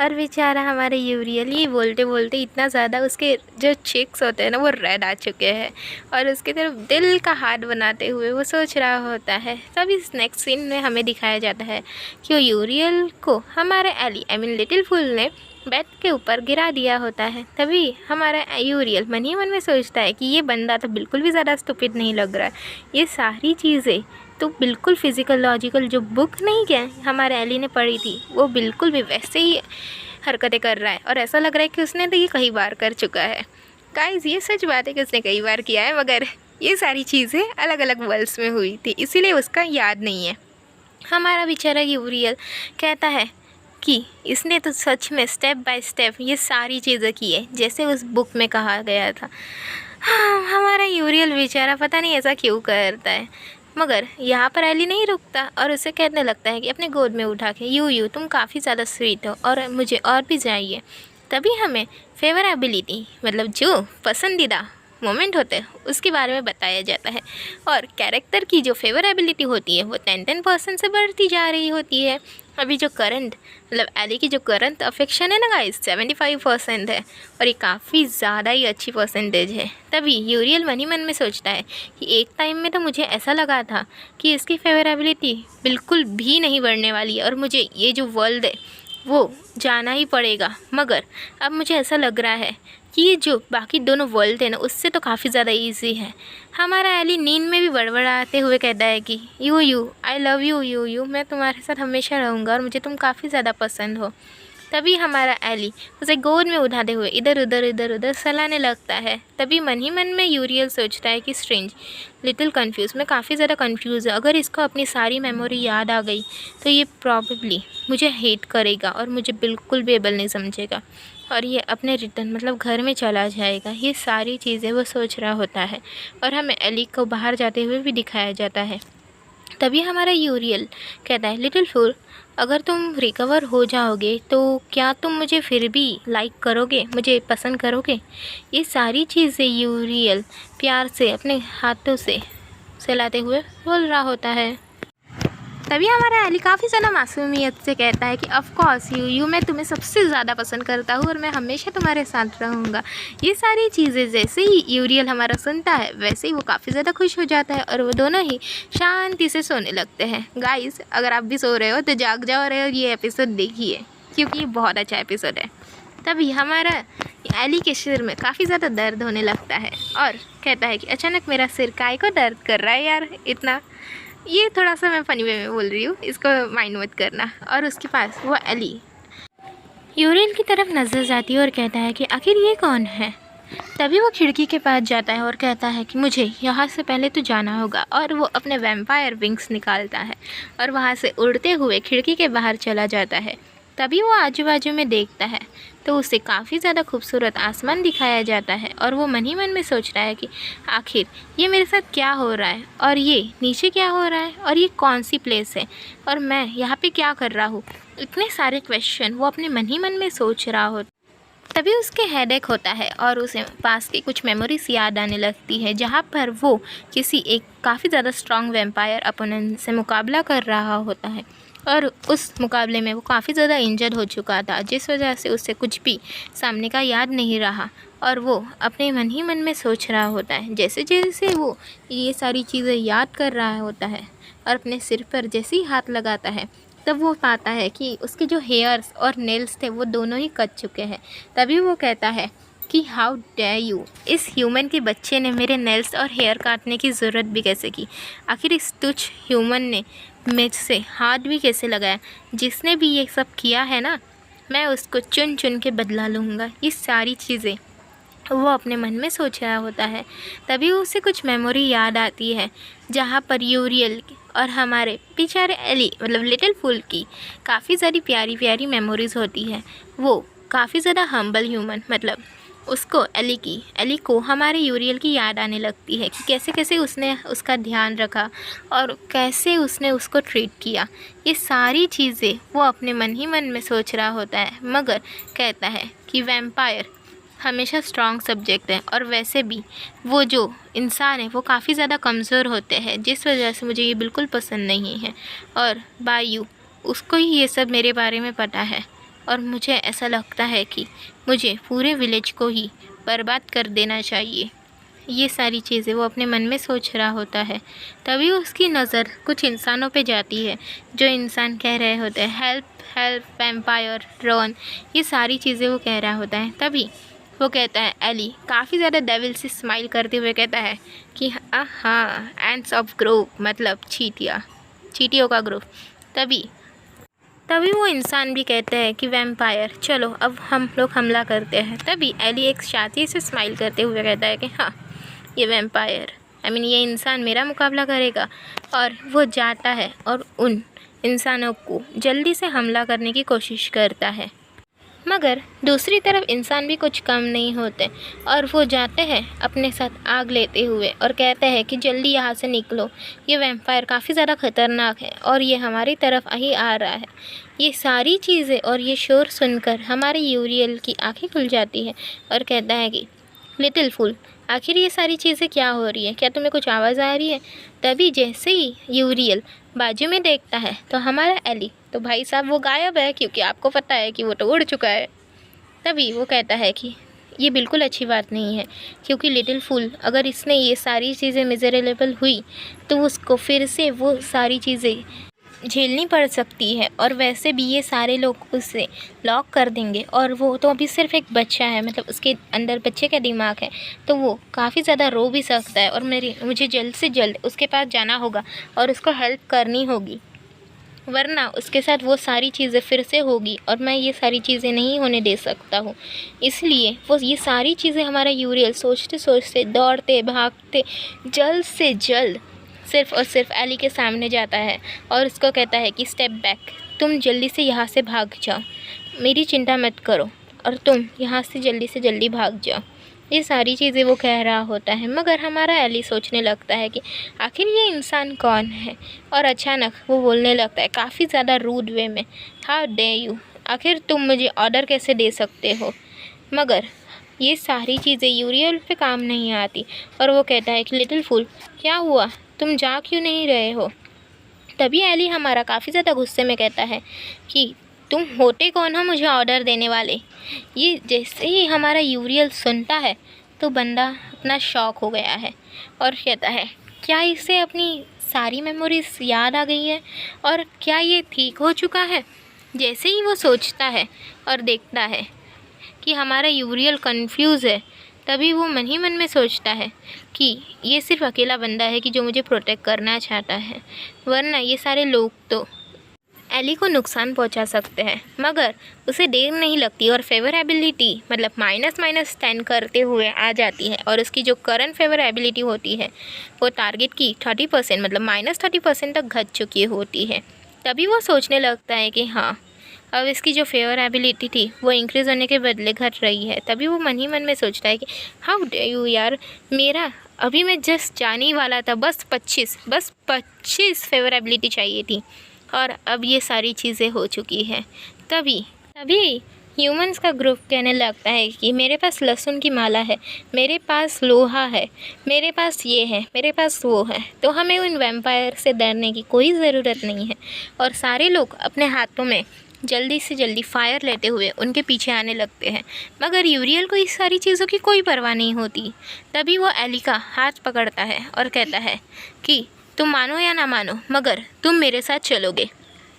और बेचारा हमारे यूरियल ही बोलते बोलते इतना ज़्यादा उसके जो चेक्स होते हैं ना वो रेड आ चुके हैं और उसकी तरफ दिल का हार्ट बनाते हुए वो सोच रहा होता है। तभी इस नेक्स्ट सीन में हमें दिखाया जाता है कि यूरियल को हमारे एली लिटिल फूल ने बेड के ऊपर गिरा दिया होता है। तभी हमारा यूरियल मन ही मन में सोचता है कि ये बंदा तो बिल्कुल भी ज़्यादा स्टूपिड नहीं लग रहा है, ये सारी चीज़ें तो बिल्कुल फिज़िकल लॉजिकल जो बुक नहीं क्या हमारे एली ने पढ़ी थी वो बिल्कुल भी वैसे ही हरकतें कर रहा है और ऐसा लग रहा है कि उसने तो ये कई बार कर चुका है। गाइस ये सच बात है कि उसने कई बार किया है, मगर ये सारी चीज़ें अलग अलग वर्ल्ड्स में हुई थी इसीलिए उसका याद नहीं है। हमारा बेचारा यूरियल कहता है कि इसने तो सच में स्टेप बाय स्टेप ये सारी चीज़ें की है जैसे उस बुक में कहा गया था। हमारा यूरियल बेचारा पता नहीं ऐसा क्यों करता है, मगर यहाँ पर एली नहीं रुकता और उसे कहने लगता है कि अपने गोद में उठा के यू तुम काफ़ी ज़्यादा स्वीट हो और मुझे और भी चाहिए। तभी हमें फेवरेबिलिटी मतलब जो पसंदीदा मोमेंट होते हैं उसके बारे में बताया जाता है और कैरेक्टर की जो फेवरेबिलिटी होती है वो 10% से बढ़ती जा रही होती है। अभी जो करंट मतलब एली की जो करंट अफेक्शन है ना गाइस 75% है और ये काफ़ी ज़्यादा ही अच्छी परसेंटेज है। तभी यूरियल मन ही मन में सोचता है कि एक टाइम में तो मुझे ऐसा लगा था कि इसकी फेवरेबिलिटी बिल्कुल भी नहीं बढ़ने वाली है और मुझे ये जो वर्ल्ड है वो जाना ही पड़ेगा, मगर अब मुझे ऐसा लग रहा है कि ये जो बाकी दोनों वर्ल्ड है ना उससे तो काफ़ी ज़्यादा इजी है। हमारा एली नींद में भी बड़बड़ाते हुए कहता है कि यू आई लव यू, मैं तुम्हारे साथ हमेशा रहूँगा और मुझे तुम काफ़ी ज़्यादा पसंद हो। तभी हमारा एली उसे गोद में उठाते हुए इधर उधर सहलाने लगता है। तभी मन ही मन में यूरियल सोचता है कि स्ट्रेंज, लिटिल कंफ्यूज, मैं काफ़ी ज़्यादा कंफ्यूज है। अगर इसको अपनी सारी मेमोरी याद आ गई तो ये प्रॉबेबली मुझे हेट करेगा और मुझे बिल्कुल भी एबल नहीं समझेगा और ये अपने रिटर्न मतलब घर में चला जाएगा। ये सारी चीज़ें वो सोच रहा होता है और हमें एली को बाहर जाते हुए भी दिखाया जाता है। तभी हमारा यूरियल कहता है, लिटिल फूल, अगर तुम रिकवर हो जाओगे तो क्या तुम मुझे फिर भी लाइक करोगे, मुझे पसंद करोगे? ये सारी चीज़ें यूरियल प्यार से अपने हाथों से सहलाते हुए बोल रहा होता है। तभी हमारा एली काफ़ी ज़्यादा मासूमियत से कहता है कि ऑफ कोर्स यू मैं तुम्हें सबसे ज़्यादा पसंद करता हूँ और मैं हमेशा तुम्हारे साथ रहूँगा। ये सारी चीज़ें जैसे ही यूरियल हमारा सुनता है वैसे ही वो काफ़ी ज़्यादा खुश हो जाता है और वो दोनों ही शांति से सोने लगते हैं। गाइस, अगर आप भी सो रहे हो तो जाग जाओ और ये एपिसोड देखिए क्योंकि ये बहुत अच्छा एपिसोड है। तभी हमारा एली के सिर में काफ़ी ज़्यादा दर्द होने लगता है और कहता है कि अचानक मेरा सिर काय को दर्द कर रहा है यार इतना। ये थोड़ा सा मैं फ़नी वे में बोल रही हूँ, इसको माइंड मत करना। और उसके पास वो एली यूरियल की तरफ नज़र जाती है और कहता है कि आखिर ये कौन है। तभी वो खिड़की के पास जाता है और कहता है कि मुझे यहाँ से पहले तो जाना होगा और वो अपने वैम्पायर विंग्स निकालता है और वहाँ से उड़ते हुए खिड़की के बाहर चला जाता है। तभी वो आजू बाजू में देखता है तो उसे काफ़ी ज़्यादा खूबसूरत आसमान दिखाया जाता है और वो मन ही मन में सोच रहा है कि आखिर ये मेरे साथ क्या हो रहा है और ये नीचे क्या हो रहा है और ये कौन सी प्लेस है और मैं यहाँ पे क्या कर रहा हूँ। इतने सारे क्वेश्चन वो अपने मन ही मन में सोच रहा हो। तभी उसके हेडेक होता है और उसे पास की कुछ मेमोरीज याद आने लगती है जहाँ पर वो किसी एक काफ़ी ज़्यादा स्ट्रॉन्ग वैम्पायर अपोनेंट से मुकाबला कर रहा होता है और उस मुकाबले में वो काफ़ी ज़्यादा इंजर्ड हो चुका था, जिस वजह से उसे कुछ भी सामने का याद नहीं रहा और वो अपने मन ही मन में सोच रहा होता है। जैसे जैसे वो ये सारी चीज़ें याद कर रहा होता है और अपने सिर पर जैसे ही हाथ लगाता है तब वो पाता है कि उसके जो हेयर्स और नेल्स थे वो दोनों ही कट चुके हैं। तभी वो कहता है कि हाउ डेयर यू, इस ह्यूमन के बच्चे ने मेरे नेल्स और हेयर काटने की ज़रूरत भी कैसे की? आखिर इस तुच्छ ह्यूमन ने मुझ से हाथ भी कैसे लगाया? जिसने भी ये सब किया है ना, मैं उसको चुन चुन के बदला लूँगा। ये सारी चीज़ें वो अपने मन में सोच रहा होता है। तभी उसे कुछ मेमोरी याद आती है जहाँ पर यूरियल और हमारे बेचारे एली मतलब लिटिल फूल की काफ़ी सारी प्यारी प्यारी मेमोरीज़ होती है। वो काफ़ी ज़्यादा हम्बल ह्यूमन मतलब उसको एली को हमारे यूरियल की याद आने लगती है कि कैसे कैसे उसने उसका ध्यान रखा और कैसे उसने उसको ट्रीट किया। ये सारी चीज़ें वो अपने मन ही मन में सोच रहा होता है, मगर कहता है कि वैम्पायर हमेशा स्ट्रॉन्ग सब्जेक्ट है और वैसे भी वो जो इंसान है वो काफ़ी ज़्यादा कमज़ोर होते हैं, जिस वजह से मुझे ये बिल्कुल पसंद नहीं है। और बायू उसको ही ये सब मेरे बारे में पता है और मुझे ऐसा लगता है कि मुझे पूरे विलेज को ही बर्बाद कर देना चाहिए। ये सारी चीज़ें वो अपने मन में सोच रहा होता है। तभी उसकी नज़र कुछ इंसानों पे जाती है जो इंसान कह रहे होते हैं हेल्प हेल्प वैम्पायर रन, ये सारी चीज़ें वो कह रहा होता है। तभी वो कहता है एली काफ़ी ज़्यादा डेविल से स्माइल करते हुए कहता है कि हाँ एंड्स ऑफ ग्रोव मतलब चींटियों का ग्रोव। तभी वो इंसान भी कहते हैं कि वैम्पायर चलो अब हम लोग हमला करते हैं। तभी एली एक शाती से स्माइल करते हुए कहता है कि हाँ ये वैम्पायर ये इंसान मेरा मुकाबला करेगा। और वो जाता है और उन इंसानों को जल्दी से हमला करने की कोशिश करता है, मगर दूसरी तरफ इंसान भी कुछ कम नहीं होते और वो जाते हैं अपने साथ आग लेते हुए और कहते हैं कि जल्दी यहाँ से निकलो, ये वैम्पायर काफ़ी ज़्यादा ख़तरनाक है और ये हमारी तरफ ही आ रहा है। ये सारी चीज़ें और ये शोर सुनकर हमारे यूरियल की आंखें खुल जाती है और कहता है कि लिटिल फूल आखिर ये सारी चीज़ें क्या हो रही है, क्या तुम्हें कुछ आवाज़ आ रही है? तभी जैसे ही यूरियल बाजू में देखता है तो हमारा एली, तो भाई साहब वो गायब है, क्योंकि आपको पता है कि वो तो उड़ चुका है। तभी वो कहता है कि ये बिल्कुल अच्छी बात नहीं है, क्योंकि लिटिल फूल अगर इसने ये सारी चीज़ें मिजरेबल हुई तो उसको फिर से वो सारी चीज़ें झेलनी पड़ सकती है, और वैसे भी ये सारे लोग उसे लॉक कर देंगे, और वो तो अभी सिर्फ एक बच्चा है, मतलब उसके अंदर बच्चे का दिमाग है, तो वो काफ़ी ज़्यादा रो भी सकता है, और मुझे जल्द से जल्द उसके पास जाना होगा और उसको हेल्प करनी होगी, वरना उसके साथ वो सारी चीज़ें फिर से होगी, और मैं ये सारी चीज़ें नहीं होने दे सकता हूँ। इसलिए वो ये सारी चीज़ें हमारा यूरियल सोचते सोचते, दौड़ते भागते, जल्द से जल्द सिर्फ़ और सिर्फ एली के सामने जाता है और उसको कहता है कि स्टेप बैक, तुम जल्दी से यहाँ से भाग जाओ, मेरी चिंता मत करो, और तुम यहाँ से जल्दी भाग जाओ। ये सारी चीज़ें वो कह रहा होता है, मगर हमारा एली सोचने लगता है कि आखिर ये इंसान कौन है, और अचानक वो बोलने लगता है काफ़ी ज़्यादा रूड वे में, हाउ डे यू, आखिर तुम मुझे ऑर्डर कैसे दे सकते हो। मगर ये सारी चीज़ें यूरियल पे काम नहीं आती, और वो कहता है कि लिटिल फूल क्या हुआ, तुम जा क्यों नहीं रहे हो। तभी एली हमारा काफ़ी ज़्यादा गुस्से में कहता है कि तुम होते कौन हो मुझे ऑर्डर देने वाले। ये जैसे ही हमारा यूरियल सुनता है तो बंदा अपना शॉक हो गया है और कहता है क्या इसे अपनी सारी मेमोरीज याद आ गई है, और क्या ये ठीक हो चुका है। जैसे ही वो सोचता है और देखता है कि हमारा यूरियल कंफ्यूज है, तभी वो मन ही मन में सोचता है कि ये सिर्फ अकेला बंदा है कि जो मुझे प्रोटेक्ट करना चाहता है, वरना ये सारे लोग तो एली को नुकसान पहुंचा सकते हैं। मगर उसे देर नहीं लगती और फेवरेबिलिटी मतलब -10 करते हुए आ जाती है, और उसकी जो करंट फेवरेबिलिटी होती है वो टारगेट की 30% मतलब -30% तक घट चुकी होती है। तभी वो सोचने लगता है कि हाँ, अब इसकी जो फेवरेबिलिटी थी वो इंक्रीज़ होने के बदले घट रही है। तभी वो मन ही मन में सोचता है कि हाउ डे यू यार, मेरा अभी मैं जस्ट जाने ही वाला था, बस 25 फेवरेबिलिटी चाहिए थी, और अब ये सारी चीज़ें हो चुकी हैं। तभी ह्यूमंस का ग्रुप कहने लगता है कि मेरे पास लहसुन की माला है, मेरे पास लोहा है, मेरे पास ये है, मेरे पास वो है, तो हमें उन वैम्पायर से डरने की कोई ज़रूरत नहीं है। और सारे लोग अपने हाथों में जल्दी से जल्दी फायर लेते हुए उनके पीछे आने लगते हैं, मगर यूरियल को इस सारी चीज़ों की कोई परवाह नहीं होती। तभी वो एली का हाथ पकड़ता है और कहता है कि तुम मानो या ना मानो, मगर तुम मेरे साथ चलोगे,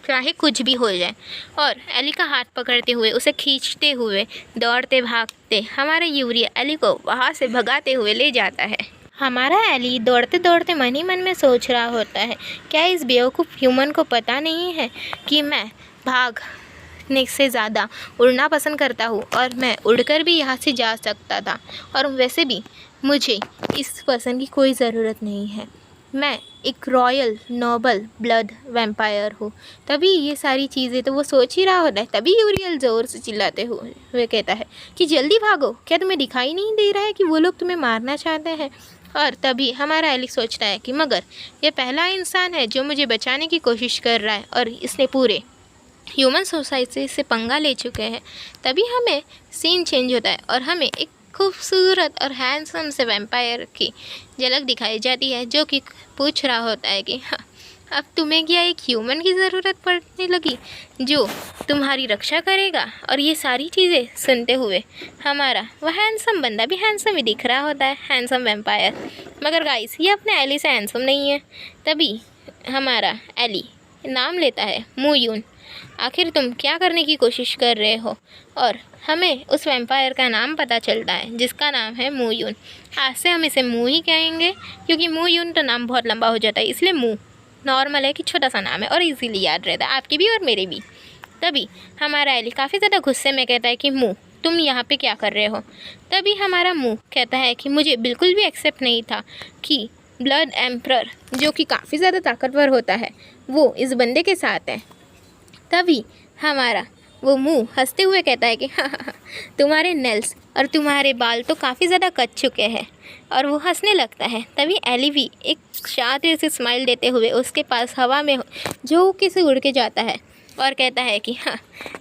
चाहे कुछ भी हो जाए। और एली का हाथ पकड़ते हुए उसे खींचते हुए दौड़ते भागते हमारा यूरिया एली को वहाँ से भगाते हुए ले जाता है। हमारा एली दौड़ते दौड़ते मन ही मन में सोच रहा होता है, क्या इस बेवकूफ़ ह्यूमन को पता नहीं है कि मैं भागने से ज़्यादा उड़ना पसंद करता हूँ, और मैं उड़कर भी यहाँ से जा सकता था, और वैसे भी मुझे इस पर्सन की कोई ज़रूरत नहीं है, मैं एक रॉयल नोबल ब्लड वैम्पायर हूँ। तभी ये सारी चीज़ें तो वो सोच ही रहा होता है। तभी यूरियल ज़ोर से चिल्लाते हुए कहता है कि जल्दी भागो, क्या तुम्हें दिखाई नहीं दे रहा है कि वो लोग तुम्हें मारना चाहते हैं। और तभी हमारा एली सोचता है कि मगर ये पहला इंसान है जो मुझे बचाने की कोशिश कर रहा है, और इसने पूरे ह्यूमन सोसाइटी से पंगा ले चुके हैं। तभी हमें सीन चेंज होता है और हमें एक खूबसूरत और हैंडसम से वैम्पायर की झलक दिखाई जाती है, जो कि पूछ रहा होता है कि हाँ, अब तुम्हें क्या एक ह्यूमन की ज़रूरत पड़ने लगी जो तुम्हारी रक्षा करेगा। और ये सारी चीज़ें सुनते हुए हमारा वह हैंडसम बंदा भी हैंडसम ही दिख रहा होता है, हैंडसम वैम्पायर। मगर गाइस, ये अपने एली से हैंडसम नहीं है। तभी हमारा एली नाम लेता है मू यून, आखिर तुम क्या करने की कोशिश कर रहे हो। और हमें उस वैम्पायर का नाम पता चलता है जिसका नाम है मू यून। आज से हम इसे मू ही कहेंगे, क्योंकि मू यून तो नाम बहुत लंबा हो जाता है, इसलिए मू नॉर्मल है कि छोटा सा नाम है और इजीली याद रहता है, आपकी भी और मेरे भी। तभी हमारा एली काफ़ी ज़्यादा गुस्से में कहता है कि मू, तुम यहाँ पे क्या कर रहे हो। तभी हमारा मू कहता है कि मुझे बिल्कुल भी एक्सेप्ट नहीं था कि ब्लड एम्प्रर, जो कि काफ़ी ज़्यादा ताकतवर होता है, वो इस बंदे के साथ है। तभी हमारा वो मुंह हंसते हुए कहता है कि हाँ, तुम्हारे नेल्स और तुम्हारे बाल तो काफ़ी ज़्यादा कट चुके हैं, और वो हंसने लगता है। तभी एली भी एक शातिर से स्माइल देते हुए उसके पास हवा में झोंके से उड़ के जाता है और कहता है कि हाँ,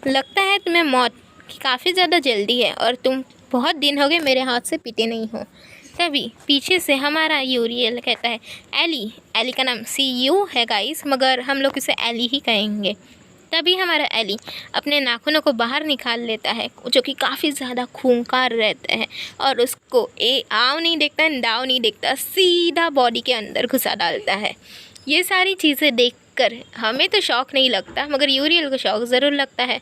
लगता है तुम्हें मौत की काफ़ी ज़्यादा जल्दी है, और तुम बहुत दिन हो गए मेरे हाथ से पीते नहीं हो। तभी पीछे से हमारा यूरियल कहता है एली। एली का नाम CU है गाइस, मगर हम लोग इसे एली ही कहेंगे। तभी हमारा एली अपने नाखूनों को बाहर निकाल लेता है, जो कि काफ़ी ज़्यादा खूंखार रहता है, और उसको आव नहीं देखता, दाव नहीं देखता, सीधा बॉडी के अंदर घुसा डालता है। ये सारी चीज़ें देखकर हमें तो शौक नहीं लगता, मगर यूरियल को शौक ज़रूर लगता है।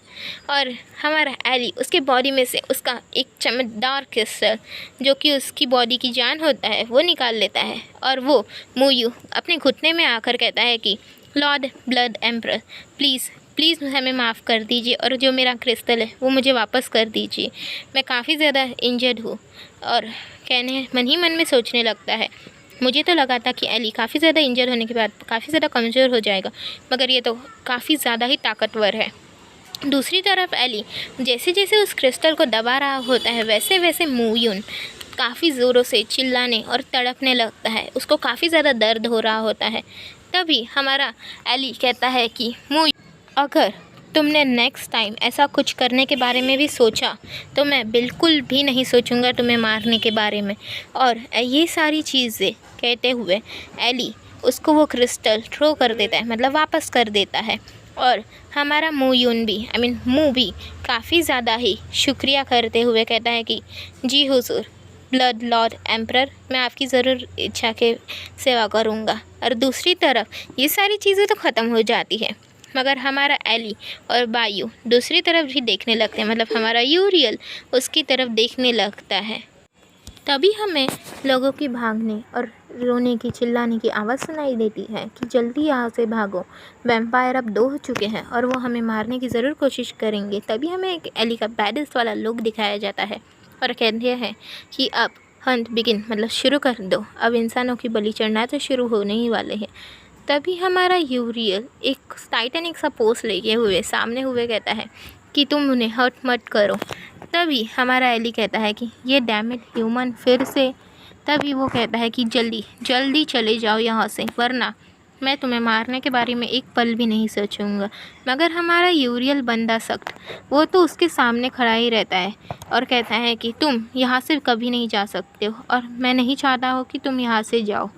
और हमारा एली उसके बॉडी में से उसका एक चमकदार क्रिस्टल, जो कि उसकी बॉडी की जान होता है, वो निकाल लेता है। और वो मुयू अपने घुटने में आकर कहता है कि लॉर्ड ब्लड एम्परर, प्लीज़ हमें माफ़ कर दीजिए, और जो मेरा क्रिस्टल है वो मुझे वापस कर दीजिए। मैं काफ़ी ज़्यादा इंजर्ड हूँ। और कहने मन ही मन में सोचने लगता है, मुझे तो लगा था कि एली काफ़ी ज़्यादा इंजर होने के बाद काफ़ी ज़्यादा कमज़ोर हो जाएगा, मगर ये तो काफ़ी ज़्यादा ही ताकतवर है। दूसरी तरफ एली जैसे जैसे उस क्रिस्टल को दबा रहा होता है, वैसे वैसे मुयून काफ़ी ज़ोरों से चिल्लाने और तड़पने लगता है। उसको काफ़ी ज़्यादा दर्द हो रहा होता है। तभी हमारा एली कहता है कि मुयू, अगर तुमने नेक्स्ट टाइम ऐसा कुछ करने के बारे में भी सोचा तो मैं बिल्कुल भी नहीं सोचूंगा तुम्हें मारने के बारे में। और ये सारी चीज़ें कहते हुए एली उसको वो क्रिस्टल थ्रो कर देता है, मतलब वापस कर देता है। और हमारा मुयून भी मुँह भी काफ़ी ज़्यादा ही शुक्रिया करते हुए कहता है कि जी हुजूर ब्लड लॉर्ड एम्परर, मैं आपकी ज़रूर इच्छा के सेवा करूँगा। और दूसरी तरफ ये सारी चीज़ें तो ख़त्म हो जाती है, मगर हमारा एली और बायू दूसरी तरफ भी देखने लगते हैं, मतलब हमारा यूरियल उसकी तरफ देखने लगता है। तभी हमें लोगों की भागने और रोने की चिल्लाने की आवाज़ सुनाई देती है कि जल्दी यहाँ से भागो, वैम्पायर अब 2 हो चुके हैं और वो हमें मारने की ज़रूर कोशिश करेंगे। तभी हमें एक एली का बैडेस्ट वाला लुक दिखाया जाता है और कहते हैं कि अब हंट बिगिन, मतलब शुरू कर दो, अब इंसानों की बलि चढ़ना तो शुरू होने ही वाले हैं। तभी हमारा यूरियल एक टाइटैनिक सा पोस लेके हुए सामने हुए कहता है कि तुम उन्हें हर्ट मत करो। तभी हमारा एली कहता है कि ये डैमेज ह्यूमन फिर से। तभी वो कहता है कि जल्दी जल्दी चले जाओ यहाँ से, वरना मैं तुम्हें मारने के बारे में एक पल भी नहीं सोचूंगा। मगर हमारा यूरियल बंदा सख्त, वो तो उसके सामने खड़ा ही रहता है और कहता है कि तुम यहाँ से कभी नहीं जा सकते हो, और मैं नहीं चाहता हो कि तुम यहाँ से जाओ।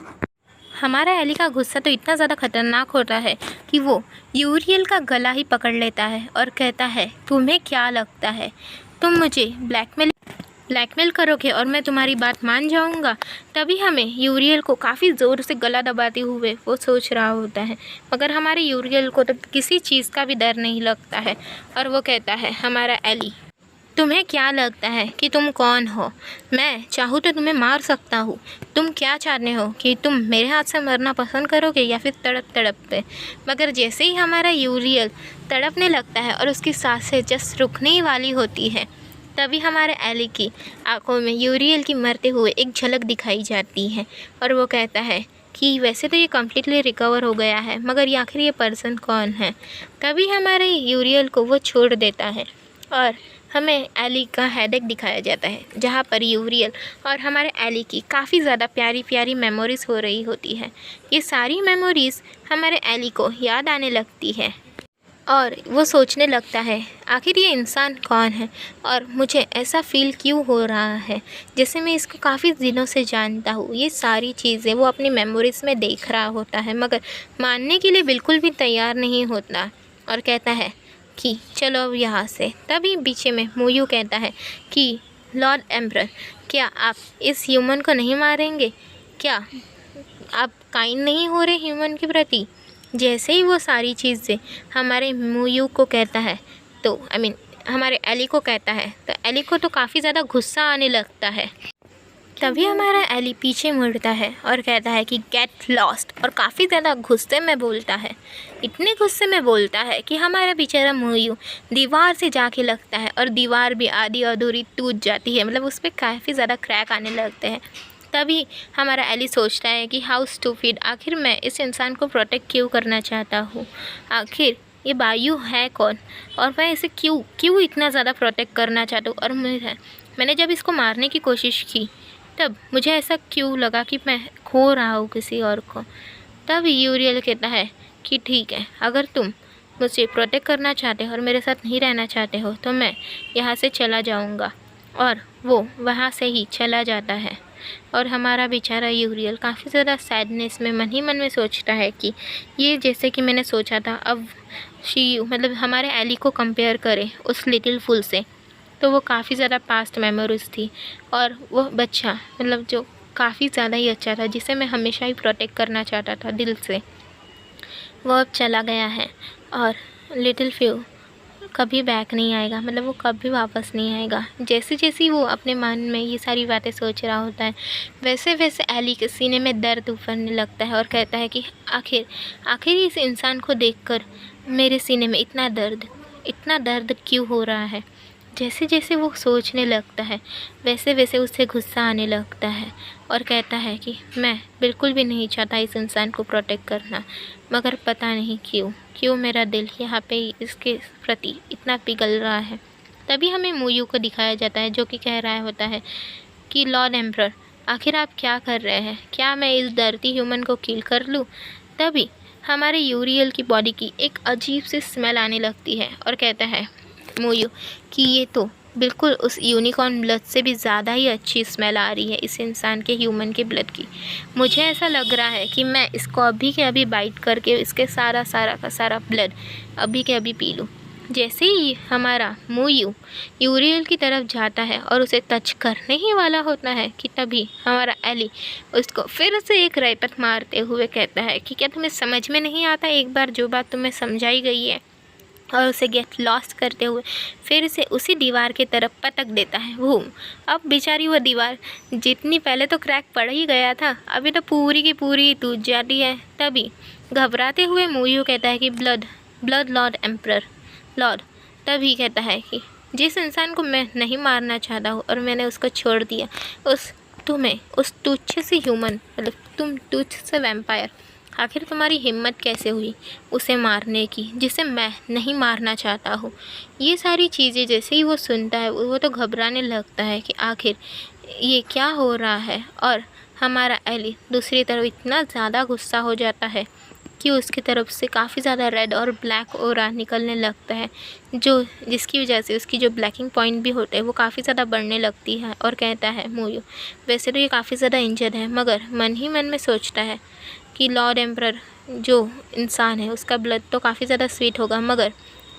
हमारा एली का गुस्सा तो इतना ज़्यादा खतरनाक होता है कि वो यूरियल का गला ही पकड़ लेता है और कहता है, तुम्हें क्या लगता है तुम मुझे ब्लैकमेल करोगे और मैं तुम्हारी बात मान जाऊंगा? तभी हमें यूरियल को काफ़ी ज़ोर से गला दबाते हुए वो सोच रहा होता है, मगर हमारे यूरियल को तो किसी चीज़ का भी डर नहीं लगता है। और वो कहता है, हमारा एली, तुम्हें क्या लगता है कि तुम कौन हो? मैं चाहूँ तो तुम्हें मार सकता हूँ। तुम क्या चाहते हो कि तुम मेरे हाथ से मरना पसंद करोगे या फिर तड़प तड़प पे? मगर जैसे ही हमारा यूरियल तड़पने लगता है और उसकी सांसें जस्ट रुकने ही वाली होती है, तभी हमारे एली की आंखों में यूरियल की मरते हुए एक झलक दिखाई जाती है। और वो कहता है कि वैसे तो ये कम्प्लीटली रिकवर हो गया है, मगर आखिर ये पर्सन कौन है? तभी हमारे यूरियल को वो छोड़ देता है और हमें एली का हेडेक दिखाया जाता है, जहाँ पर यूरियल और हमारे एली की काफ़ी ज़्यादा प्यारी प्यारी मेमोरीज़ हो रही होती है। ये सारी मेमोरीज़ हमारे एली को याद आने लगती है और वो सोचने लगता है, आखिर ये इंसान कौन है और मुझे ऐसा फ़ील क्यों हो रहा है जैसे मैं इसको काफ़ी दिनों से जानता हूँ। ये सारी चीज़ें वो अपनी मेमोरीज़ में देख रहा होता है, मगर मानने के लिए बिल्कुल भी तैयार नहीं होता और कहता है कि चलो अब यहाँ से। तभी पीछे में मुयू कहता है कि लॉर्ड एम्परर, क्या आप इस ह्यूमन को नहीं मारेंगे? क्या आप काइंड नहीं हो रहे ह्यूमन के प्रति? जैसे ही वो सारी चीज़ें हमारे मुयू को कहता है तो हमारे एली को कहता है, तो एली को तो काफ़ी ज़्यादा गुस्सा आने लगता है। तभी हमारा एली पीछे मुड़ता है और कहता है कि गेट लॉस्ट, और काफ़ी ज़्यादा गुस्से में बोलता है। इतने गुस्से में बोलता है कि हमारा बेचारा मुयू दीवार से जाके लगता है और दीवार भी आधी अधूरी टूट जाती है, मतलब उस पर काफ़ी ज़्यादा क्रैक आने लगते हैं। तभी हमारा एली सोचता है कि हाउ स्टूपिड, आखिर मैं इस इंसान को प्रोटेक्ट क्यों करना चाहता हूँ? आखिर ये बायू है कौन और मैं इसे क्यों इतना ज़्यादा प्रोटेक्ट करना चाहता हूँ? और मैंने जब इसको मारने की कोशिश की तब मुझे ऐसा क्यों लगा कि मैं खो रहा हूँ किसी और को? तब यूरियल कहता है कि ठीक है, अगर तुम मुझे प्रोटेक्ट करना चाहते हो और मेरे साथ नहीं रहना चाहते हो तो मैं यहाँ से चला जाऊँगा। और वो वहाँ से ही चला जाता है। और हमारा बेचारा यूरियल काफ़ी ज़्यादा सैडनेस में मन ही मन में सोचता है कि ये जैसे कि मैंने सोचा था, अब मतलब हमारे एली को कंपेयर करें उस लिटिल फूल से, तो वो काफ़ी ज़्यादा पास्ट मेमोरीज थी। और वो बच्चा मतलब जो काफ़ी ज़्यादा ही अच्छा था, जिसे मैं हमेशा ही प्रोटेक्ट करना चाहता था दिल से, वो अब चला गया है। और लिटिल फ्यू कभी बैक नहीं आएगा, मतलब वो कभी वापस नहीं आएगा। जैसे जैसे वो अपने मन में ये सारी बातें सोच रहा होता है, वैसे वैसे एली के सीने में दर्द उफरने लगता है और कहता है कि आखिर आखिर इस इंसान को देखकर मेरे सीने में इतना दर्द क्यों हो रहा है। जैसे जैसे वो सोचने लगता है, वैसे वैसे उसे गुस्सा आने लगता है और कहता है कि मैं बिल्कुल भी नहीं चाहता इस इंसान को प्रोटेक्ट करना, मगर पता नहीं क्यों मेरा दिल यहाँ पे इसके प्रति इतना पिघल रहा है। तभी हमें मूयू को दिखाया जाता है, जो कि कह रहा होता है कि लॉर्ड एम्परर, आखिर आप क्या कर रहे हैं, क्या मैं इस डर्टी ह्यूमन को किल कर लूँ। तभी हमारे यूरियल की बॉडी की एक अजीब सी स्मेल आने लगती है और कहता है मूयू कि ये तो बिल्कुल उस यूनिकॉर्न ब्लड से भी ज़्यादा ही अच्छी स्मेल आ रही है इस इंसान के ह्यूमन के ब्लड की। मुझे ऐसा लग रहा है कि मैं इसको अभी के अभी बाइट करके इसके सारा का सारा ब्लड अभी के अभी पी लूँ। जैसे ही हमारा मूयू यूरियल की तरफ जाता है और उसे टच करने ही वाला होता है कि तभी हमारा एली उसको फिर से एक रैपट मारते हुए कहता है कि क्या तुम्हें समझ में नहीं आता एक बार जो बात तुम्हें समझाई गई है, और उसे गेट लॉस्ट करते हुए फिर से उसी दीवार की तरफ पटक देता है। वो अब बेचारी वो दीवार जितनी पहले तो क्रैक पड़ ही गया था, अभी तो पूरी की पूरी टूट जाती है। तभी घबराते हुए मूयू कहता है कि ब्लड लॉर्ड एम्परर लॉर्ड। तभी कहता है कि जिस इंसान को मैं नहीं मारना चाहता हूँ और मैंने उसको छोड़ दिया, उस तुच्छ से ह्यूमन, मतलब तुम तुच्छ से वैम्पायर, आखिर तुम्हारी हिम्मत कैसे हुई उसे मारने की जिसे मैं नहीं मारना चाहता हूँ। ये सारी चीज़ें जैसे ही वो सुनता है वो तो घबराने लगता है कि आखिर ये क्या हो रहा है। और हमारा एली दूसरी तरफ इतना ज़्यादा गुस्सा हो जाता है कि उसकी तरफ से काफ़ी ज़्यादा रेड और ब्लैक ओरा निकलने लगता है, जिसकी वजह से उसकी जो ब्लैकिंग पॉइंट भी होते हैं वो काफ़ी ज़्यादा बढ़ने लगती है। और कहता है मूयू, वैसे तो ये काफ़ी ज़्यादा इंजर्ड है, मगर मन ही मन में सोचता है कि लॉर्ड एम्परर जो इंसान है उसका ब्लड तो काफ़ी ज़्यादा स्वीट होगा, मगर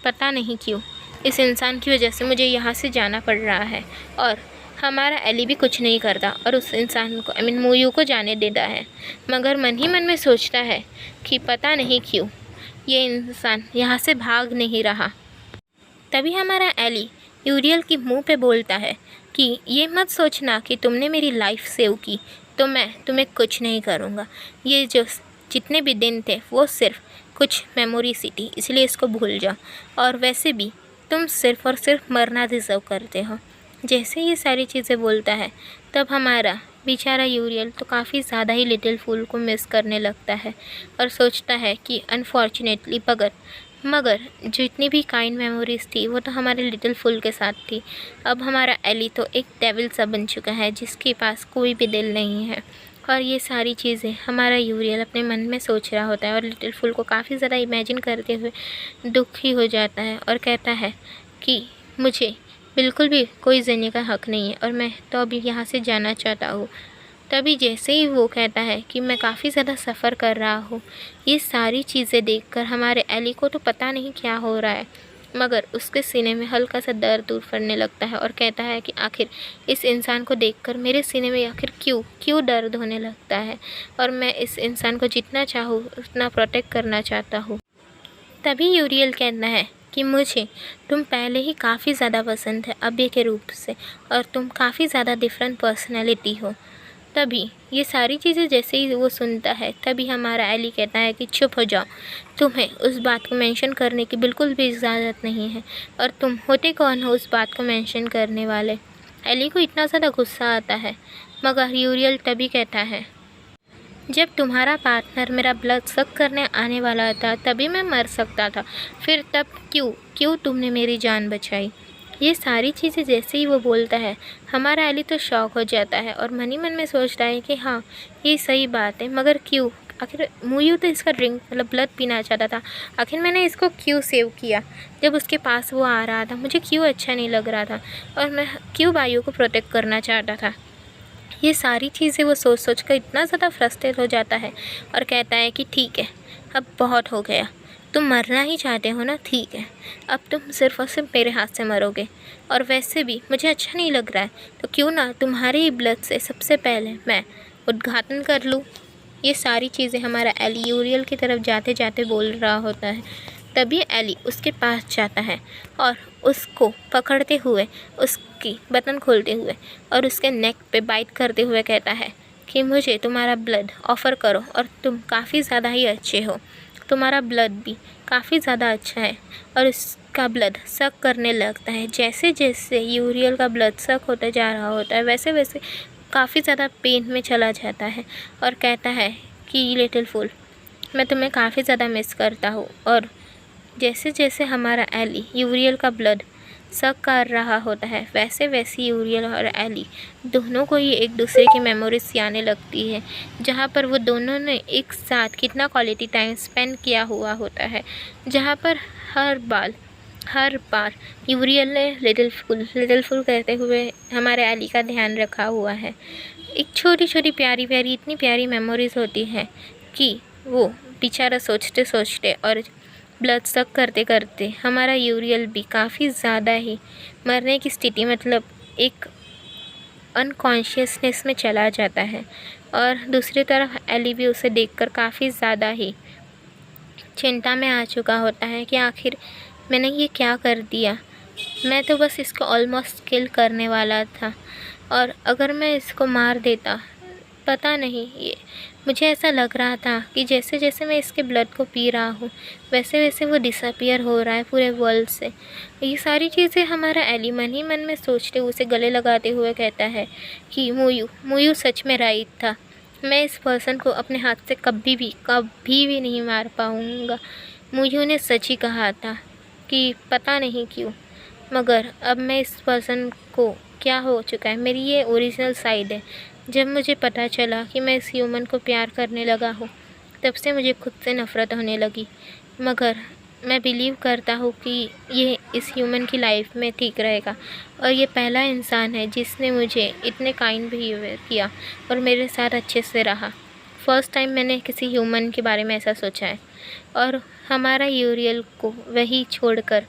पता नहीं क्यों इस इंसान की वजह से मुझे यहाँ से जाना पड़ रहा है। और हमारा एली भी कुछ नहीं करता और उस इंसान को मूयू को जाने देता है, मगर मन ही मन में सोचता है कि पता नहीं क्यों ये इंसान यहाँ से भाग नहीं रहा। तभी हमारा एली यूरियल के मुंह पे बोलता है कि ये मत सोचना कि तुमने मेरी लाइफ सेव की तो मैं तुम्हें कुछ नहीं करूँगा। ये जो जितने भी दिन थे वो सिर्फ कुछ मेमोरी सी थी, इसलिए इसको भूल जाओ। और वैसे भी तुम सिर्फ और सिर्फ मरना डिज़र्व करते हो। जैसे ये सारी चीज़ें बोलता है तब हमारा बेचारा यूरियल तो काफ़ी ज़्यादा ही लिटिल फूल को मिस करने लगता है और सोचता है कि अनफॉर्चुनेटली मगर जितनी भी काइंड मेमोरीज़ थी वो तो हमारे लिटिल फूल के साथ थी। अब हमारा एली तो एक डेविल सा बन चुका है जिसके पास कोई भी दिल नहीं है। और ये सारी चीज़ें हमारा यूरियल अपने मन में सोच रहा होता है और लिटिल फूल को काफ़ी ज़्यादा इमेजिन करते हुए दुखी हो जाता है और कहता है कि मुझे बिल्कुल भी कोई जीने का हक़ नहीं है और मैं तो अभी यहाँ से जाना चाहता हूँ। तभी जैसे ही वो कहता है कि मैं काफ़ी ज़्यादा सफ़र कर रहा हूँ, ये सारी चीज़ें देखकर हमारे एली को तो पता नहीं क्या हो रहा है, मगर उसके सीने में हल्का सा दर्द उफरने लगता है और कहता है कि आखिर इस इंसान को देखकर मेरे सीने में आखिर क्यों दर्द होने लगता है और मैं इस इंसान को जितना चाहूँ उतना प्रोटेक्ट करना चाहता हूँ। तभी यूरियल कहना है कि मुझे तुम पहले ही काफ़ी ज़्यादा पसंद है अभी के रूप से और तुम काफ़ी ज़्यादा डिफरेंट पर्सनैलिटी हो। तभी ये सारी चीज़ें जैसे ही वो सुनता है तभी हमारा एली कहता है कि चुप हो जाओ, तुम्हें उस बात को मेंशन करने की बिल्कुल भी इजाज़त नहीं है और तुम होते कौन हो उस बात को मेंशन करने वाले। एली को इतना ज़्यादा गुस्सा आता है, मगर यूरियल तभी कहता है जब तुम्हारा पार्टनर मेरा ब्लड सक करने आने वाला था तभी मैं मर सकता था, फिर तब क्यों तुमने मेरी जान बचाई। ये सारी चीज़ें जैसे ही वो बोलता है हमारा एली तो शॉक हो जाता है और मन ही मन में सोचता है कि हाँ ये सही बात है, मगर क्यों, आखिर मूयू तो इसका ड्रिंक मतलब ब्लड पीना चाहता था, आखिर मैंने इसको क्यों सेव किया जब उसके पास वो आ रहा था, मुझे क्यों अच्छा नहीं लग रहा था और मैं क्यों बायू को प्रोटेक्ट करना चाहता था। ये सारी चीज़ें वो सोच सोच कर इतना ज़्यादा फ्रस्ट्रेट हो जाता है और कहता है कि ठीक है, अब बहुत हो गया, तुम मरना ही चाहते हो ना, ठीक है, अब तुम सिर्फ और सिर्फ मेरे हाथ से मरोगे, और वैसे भी मुझे अच्छा नहीं लग रहा है, तो क्यों ना तुम्हारे ही ब्लड से सबसे पहले मैं उद्घाटन कर लूँ। ये सारी चीज़ें हमारा एली यूरियल की तरफ जाते जाते बोल रहा होता है। तभी एली उसके पास जाता है और उसको पकड़ते हुए, उसकी बटन खोलते हुए और उसके नेक पे बाइट करते हुए कहता है कि मुझे तुम्हारा ब्लड ऑफ़र करो, और तुम काफ़ी ज़्यादा ही अच्छे हो, तुम्हारा ब्लड भी काफ़ी ज़्यादा अच्छा है। और उसका ब्लड सक करने लगता है। जैसे जैसे यूरियल का ब्लड सक होता जा रहा होता है, वैसे वैसे काफ़ी ज़्यादा पेन में चला जाता है और कहता है कि लिटिल फूल, मैं तुम्हें काफ़ी ज़्यादा मिस करता हूँ। और जैसे जैसे हमारा एली यूरियल का ब्लड सक कर रहा होता है, वैसे वैसे यूरियल और एली दोनों को ही एक दूसरे की मेमोरीज आने लगती है, जहाँ पर वो दोनों ने एक साथ कितना क्वालिटी टाइम स्पेंड किया हुआ होता है, जहाँ पर हर बार यूरियल ने लिटिल फुल कहते हुए हमारे एली का ध्यान रखा हुआ है। एक छोटी छोटी प्यारी प्यारी इतनी प्यारी मेमोरीज़ होती है कि वो बेचारा सोचते सोचते और ब्लड सक करते करते हमारा यूरियल भी काफ़ी ज़्यादा ही मरने की स्थिति, मतलब एक अनकॉन्शियसनेस में चला जाता है। और दूसरी तरफ एली भी उसे देखकर काफ़ी ज़्यादा ही चिंता में आ चुका होता है कि आखिर मैंने ये क्या कर दिया, मैं तो बस इसको ऑलमोस्ट किल करने वाला था, और अगर मैं इसको मार देता, पता नहीं, ये मुझे ऐसा लग रहा था कि जैसे जैसे मैं इसके ब्लड को पी रहा हूँ, वैसे वैसे वो डिसअपियर हो रहा है पूरे वर्ल्ड से। ये सारी चीज़ें हमारा एली मन ही मन में सोचते हुए उसे गले लगाते हुए कहता है कि मुयू सच में राइट था, मैं इस पर्सन को अपने हाथ से कभी भी नहीं मार पाऊँगा। मुयू ने सच ही कहा था कि पता नहीं क्यों, मगर अब मैं इस पर्सन को क्या हो चुका है, मेरी ये ओरिजिनल साइड है। जब मुझे पता चला कि मैं इस ह्यूमन को प्यार करने लगा हूँ, तब से मुझे खुद से नफ़रत होने लगी, मगर मैं बिलीव करता हूँ कि ये इस ह्यूमन की लाइफ में ठीक रहेगा, और ये पहला इंसान है जिसने मुझे इतने काइंड बिहेवियर किया और मेरे साथ अच्छे से रहा। फ़र्स्ट टाइम मैंने किसी ह्यूमन के बारे में ऐसा सोचा है। और हमारा यूरियल को वही छोड़कर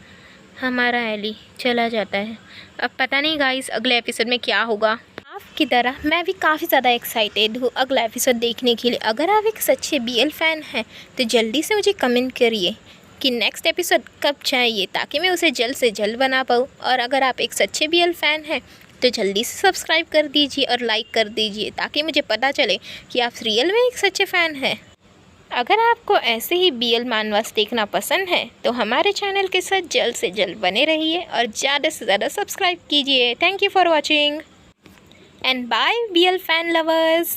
हमारा एली चला जाता है। अब पता नहीं गाइस अगले एपिसोड में क्या होगा। आपकी तरह मैं भी काफ़ी ज़्यादा एक्साइटेड हूँ अगला एपिसोड देखने के लिए। अगर आप एक सच्चे बीएल फ़ैन हैं तो जल्दी से मुझे कमेंट करिए कि नेक्स्ट एपिसोड कब चाहिए, ताकि मैं उसे जल्द से जल्द बना पाऊँ। और अगर आप एक सच्चे बीएल फ़ैन हैं तो जल्दी से सब्सक्राइब कर दीजिए और लाइक कर दीजिए, ताकि मुझे पता चले कि आप रियल में एक सच्चे फ़ैन हैं। अगर आपको ऐसे ही बीएल मानवास देखना पसंद है तो हमारे चैनल के साथ जल्द से जल्द बने रहिए और ज़्यादा से ज़्यादा सब्सक्राइब कीजिए। Thank you for watching and bye BL fan lovers.